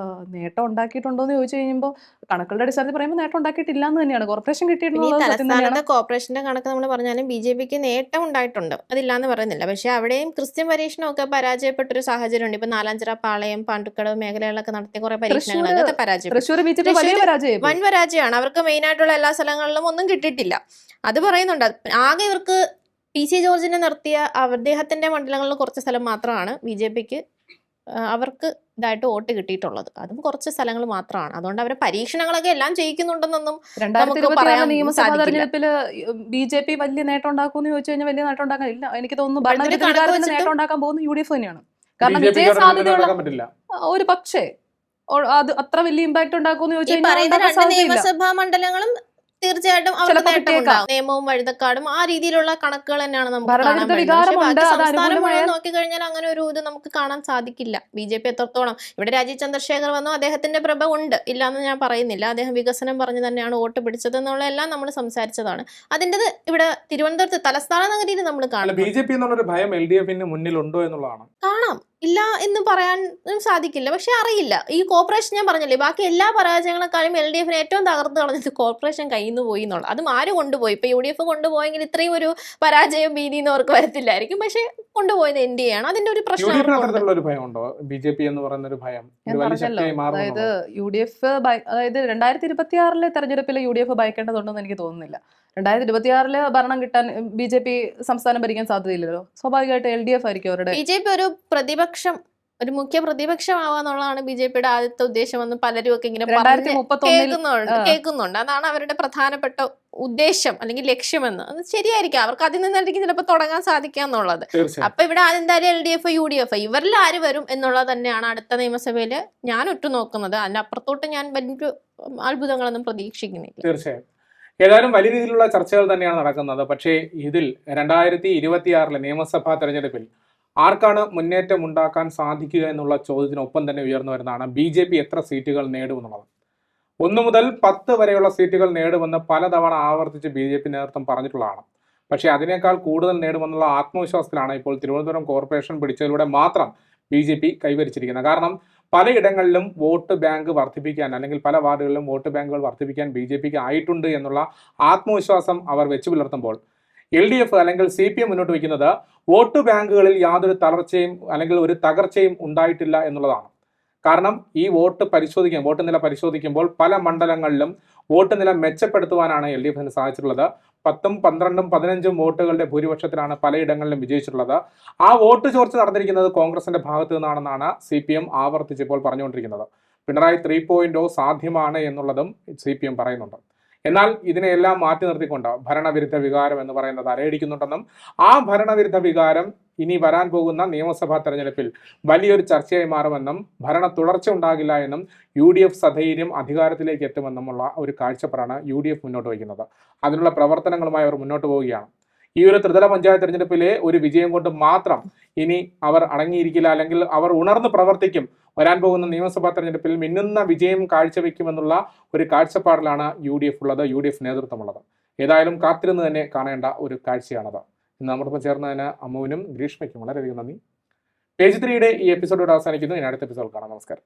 നേട്ടം ഉണ്ടാക്കിയിട്ടുണ്ടോ എന്ന് ചോദിച്ചു കഴിയുമ്പോൾ കണക്കുകളുടെ അടിസ്ഥാനത്തിൽ പറയുമ്പോൾ നേട്ടം ഉണ്ടാക്കിയിട്ടില്ല എന്ന് തന്നെയാണ്. കോർപ്പറേഷൻ പിന്നെ ഈ കിട്ടിയിട്ടുള്ളത് സത്യം തന്നെയാണ്. തലസ്ഥാനത്തെ കോർപ്പറേഷന്റെ കണക്ക് നമ്മൾ പറഞ്ഞാലും BJPക്ക് നേട്ടം ഉണ്ടായിട്ടുണ്ട്, അതില്ലാന്ന് പറയുന്നില്ല. പക്ഷെ അവിടെയും ക്രിസ്ത്യൻ പരീക്ഷണമൊക്കെ പരാജയപ്പെട്ടൊരു സാഹചര്യമുണ്ട്. ഇപ്പൊ നാലാഞ്ചിറ, പാളയം, പാണ്ടിക്കടവ് മേഖലകളിലൊക്കെ നടത്തിയ കുറെ പരീക്ഷണങ്ങൾ അതൊക്കെ പരാജയപ്പെട്ടു. തൃശ്ശൂർ BJP വലിയ തൃശ്ശൂര് പരാജയം. വൻ പരാജയമാണ്. അവർക്ക് മെയിൻ ആയിട്ടുള്ള എല്ലാ സ്ഥലങ്ങളിലും ഒന്നും കിട്ടിയിട്ടില്ല. അത് പറയുന്നുണ്ട്. ആകെ ഇവർക്ക് PC ജോർജിനെ നിർത്തിയ അദ്ദേഹത്തിന്റെ മണ്ഡലങ്ങളിൽ കുറച്ച് സ്ഥലം മാത്രമാണ് BJPക്ക് അവർക്ക് ഇതായിട്ട് വോട്ട് കിട്ടിയിട്ടുള്ളത്. അതും കുറച്ച് സ്ഥലങ്ങൾ മാത്രമാണ്. അതുകൊണ്ട് അവരെ പരീക്ഷണങ്ങളൊക്കെ എല്ലാം ചെയ്യിക്കുന്നുണ്ടെന്നൊന്നും 2026 നിയമസഭാ തെരഞ്ഞെടുപ്പിൽ BJP വലിയ നേട്ടം ഉണ്ടാക്കുമെന്ന് ചോദിച്ചു കഴിഞ്ഞാൽ വലിയ നേട്ടം ഉണ്ടാക്കാൻ ഇല്ല. എനിക്ക് തോന്നുന്നു ഭരണവിരുദ്ധ വികാരത്തിന് നേട്ടം ഉണ്ടാക്കാൻ പോകുന്ന UDF തന്നെയാണ്. കാരണം വിജയ സാധ്യതയുള്ള പറ്റില്ല. ഒരു പക്ഷേ അത് അത്ര വലിയ ഇമ്പാക്ട് ഉണ്ടാക്കുമെന്ന് ചോദിച്ചു ഈ കഴിഞ്ഞാൽ പറയുന്ന ഉണ്ടാക്കാൻ രണ്ട് സാധ്യതയില്ല. നിയമസഭാ മണ്ഡലങ്ങളും തീർച്ചയായിട്ടും അവർക്ക് ചിലപ്പോൾ നേട്ടമുണ്ടാകും. നിയമവും വഴുതക്കാടും ആ രീതിയിലുള്ള കണക്കുകൾ തന്നെയാണ് നമുക്ക് കാണാൻ ഭരണവിരുദ്ധ കഴിയുന്നത്. പക്ഷെ വികാരമുണ്ട്. ബാക്കി അത് സംസ്ഥാനം അനുകൂലമായ മുഴുവൻ നോക്കിക്കഴിഞ്ഞാൽ അങ്ങനെ ഒരു ഇത് നമുക്ക് കാണാൻ സാധിക്കില്ല. BJP എത്രത്തോളം ഇവിടെ രാജീവ് ചന്ദ്രശേഖർ വന്നു, അദ്ദേഹത്തിന്റെ പ്രഭ ഉണ്ട്, ഇല്ലാന്ന് ഞാൻ പറയുന്നില്ല. അദ്ദേഹം വികസനം പറഞ്ഞു തന്നെയാണ് വോട്ട് പിടിച്ചത് എന്നുള്ള എല്ലാം നമ്മൾ സംസാരിച്ചതാണ്. അതിൻ്റെത് ഇവിടെ തിരുവനന്തപുരത്ത് തലസ്ഥാന നഗരിയിൽ നമ്മൾ കാണും. BJP എന്നുള്ളൊരു ഭയം LDFന് മുന്നിലുണ്ടോ എന്നുള്ളതാണ്. കാണാം, ഇല്ല എന്ന് പറയാൻ സാധിക്കില്ല. പക്ഷെ അറിയില്ല. ഈ കോർപ്പറേഷൻ ഞാൻ പറഞ്ഞില്ലേ, ബാക്കി എല്ലാ പരാജയങ്ങളെക്കാളും LDFന് ഏറ്റവും തകർത്ത് കളഞ്ഞത് കോർപ്പറേഷൻ കയ്യിൽ നിന്ന് പോയി എന്നുള്ളത്. അതും ആര് കൊണ്ടുപോയി? ഇപ്പൊ UDF കൊണ്ടുപോയെങ്കിൽ ഇത്രയും ഒരു പരാജയം ഭീതിന്ന് അവർക്ക് വരത്തില്ലായിരിക്കും. പക്ഷെ കൊണ്ടുപോയത് NDA ആണ്. അതിന്റെ ഒരു പ്രശ്നം അത്തരത്തിലുള്ള ഒരു ഭയം ഉണ്ടോ? BJP എന്ന് പറയുന്ന ഒരു ഭയം ഞാൻ പറഞ്ഞല്ലോ. അതായത് UDF അതായത് 2026 തെരഞ്ഞെടുപ്പിൽ UDF ഭയക്കേണ്ടതുണ്ടെന്ന് എനിക്ക് തോന്നുന്നില്ല. 2026 ഭരണം കിട്ടാൻ BJP സംസ്ഥാനം ഭരിക്കാൻ സാധ്യതയില്ലല്ലോ. സ്വാഭാവികമായിട്ട് LDF ആയിരിക്കും അവരുടെ. BJP ഒരു പ്രതിപക്ഷം, ഒരു മുഖ്യ പ്രതിപക്ഷമാവാന്നുള്ളതാണ് BJPയുടെ ആദ്യത്തെ ഉദ്ദേശമെന്ന് പലരും ഒക്കെ ഇങ്ങനെ 2031 കേൾക്കുന്നുണ്ട്. അതാണ് അവരുടെ പ്രധാനപ്പെട്ട ഉദ്ദേശം അല്ലെങ്കിൽ ലക്ഷ്യമെന്ന്. അത് ശരിയായിരിക്കും. അവർക്ക് അതിൽ നിന്നായിരിക്കും ചിലപ്പോൾ തുടങ്ങാൻ സാധിക്കാന്നുള്ളത്. അപ്പൊ ഇവിടെ എന്തായാലും LDF UDF ഇവരിൽ ആര് വരും എന്നുള്ളത് തന്നെയാണ് അടുത്ത നിയമസഭയിൽ ഞാൻ ഉറ്റുനോക്കുന്നത്. അതിനപ്പുറത്തോട്ട് ഞാൻ വലിയൊരു അത്ഭുതങ്ങളൊന്നും പ്രതീക്ഷിക്കുന്നില്ല. തീർച്ചയായും. ഏതായാലും വലിയ രീതിയിലുള്ള ചർച്ചകൾ തന്നെയാണ് നടക്കുന്നത്. പക്ഷേ ഇതിൽ 2026 നിയമസഭാ തെരഞ്ഞെടുപ്പിൽ ആർക്കാണ് മുന്നേറ്റം ഉണ്ടാക്കാൻ സാധിക്കുക എന്നുള്ള ചോദ്യത്തിനൊപ്പം തന്നെ ഉയർന്നു വരുന്നതാണ് BJP എത്ര സീറ്റുകൾ നേടുമെന്നുള്ളത്. 1 മുതൽ 10 വരെയുള്ള സീറ്റുകൾ നേടുമെന്ന് പലതവണ ആവർത്തിച്ച് BJP നേതൃത്വം പറഞ്ഞിട്ടുള്ളതാണ്. പക്ഷേ അതിനേക്കാൾ കൂടുതൽ നേടുമെന്നുള്ള ആത്മവിശ്വാസത്തിലാണ് ഇപ്പോൾ തിരുവനന്തപുരം കോർപ്പറേഷൻ പിടിച്ചതിലൂടെ മാത്രം BJP കൈവരിച്ചിരിക്കുന്നത്. കാരണം പലയിടങ്ങളിലും വോട്ട് ബാങ്ക് വർദ്ധിപ്പിക്കാൻ, അല്ലെങ്കിൽ പല വാർഡുകളിലും വോട്ട് ബാങ്കുകൾ വർദ്ധിപ്പിക്കാൻ BJPക്ക് ആയിട്ടുണ്ട് എന്നുള്ള ആത്മവിശ്വാസം അവർ വെച്ചു പുലർത്തുമ്പോൾ LDF അല്ലെങ്കിൽ CPM മുന്നോട്ട് വയ്ക്കുന്നത് വോട്ട് ബാങ്കുകളിൽ യാതൊരു തളർച്ചയും അല്ലെങ്കിൽ ഒരു തകർച്ചയും ഉണ്ടായിട്ടില്ല എന്നുള്ളതാണ്. കാരണം ഈ വോട്ട് നില പരിശോധിക്കുമ്പോൾ പല മണ്ഡലങ്ങളിലും വോട്ട് നില മെച്ചപ്പെടുത്തുവാനാണ് LDFന് സാധിച്ചിട്ടുള്ളത്. 10, 12, 15 വോട്ടുകളുടെ ഭൂരിപക്ഷത്തിലാണ് പലയിടങ്ങളിലും വിജയിച്ചിട്ടുള്ളത്. ആ വോട്ട് ചോർച്ച നടന്നിരിക്കുന്നത് കോൺഗ്രസിന്റെ ഭാഗത്തു നിന്നാണെന്നാണ് CPM ആവർത്തിച്ചിപ്പോൾ പറഞ്ഞുകൊണ്ടിരിക്കുന്നത്. പിണറായി 3.0 സാധ്യമാണ് എന്നുള്ളതും CPM പറയുന്നുണ്ട്. എന്നാൽ ഇതിനെല്ലാം മാറ്റി നിർത്തിക്കൊണ്ട് ഭരണവിരുദ്ധ വികാരം എന്ന് പറയുന്നത് അലയടിക്കുന്നുണ്ടെന്നും ആ ഭരണവിരുദ്ധ വികാരം ഇനി വരാൻ പോകുന്ന നിയമസഭാ തെരഞ്ഞെടുപ്പിൽ വലിയൊരു ചർച്ചയായി മാറുമെന്നും ഭരണ തുടർച്ച ഉണ്ടാകില്ല എന്നും UDF സധൈര്യം അധികാരത്തിലേക്ക് എത്തുമെന്നുമുള്ള ഒരു കാഴ്ചപ്പാടാണ് UDF മുന്നോട്ട് വയ്ക്കുന്നത്. അതിനുള്ള പ്രവർത്തനങ്ങളുമായി അവർ മുന്നോട്ട് പോവുകയാണ്. ഈ ഒരു ത്രിതല പഞ്ചായത്ത് തെരഞ്ഞെടുപ്പിലെ ഒരു വിജയം കൊണ്ട് മാത്രം ഇനി അവർ അടങ്ങിയിരിക്കില്ല, അല്ലെങ്കിൽ അവർ ഉണർന്ന് പ്രവർത്തിക്കും. വരാൻ പോകുന്ന നിയമസഭാ തെരഞ്ഞെടുപ്പിൽ മിന്നുന്ന വിജയം കാഴ്ചവെക്കുമെന്നുള്ള ഒരു കാഴ്ചപ്പാടിലാണ് UDF ഉള്ളത്, UDF നേതൃത്വമുള്ളത്. ഏതായാലും കാത്തിരുന്ന് തന്നെ കാണേണ്ട ഒരു കാഴ്ചയാണത്. ഇന്ന് നമ്മോടൊപ്പം ചേർന്നതിന് അമ്മുവിനും ഗ്രീഷ്മയ്ക്കും വളരെയധികം നന്ദി. പേജ് 3യുടെ ഈ എപ്പിസോഡോട് അവസാനിക്കുന്നു. ഇനി അടുത്ത എപ്പിസോഡ് കാണാം. നമസ്കാരം.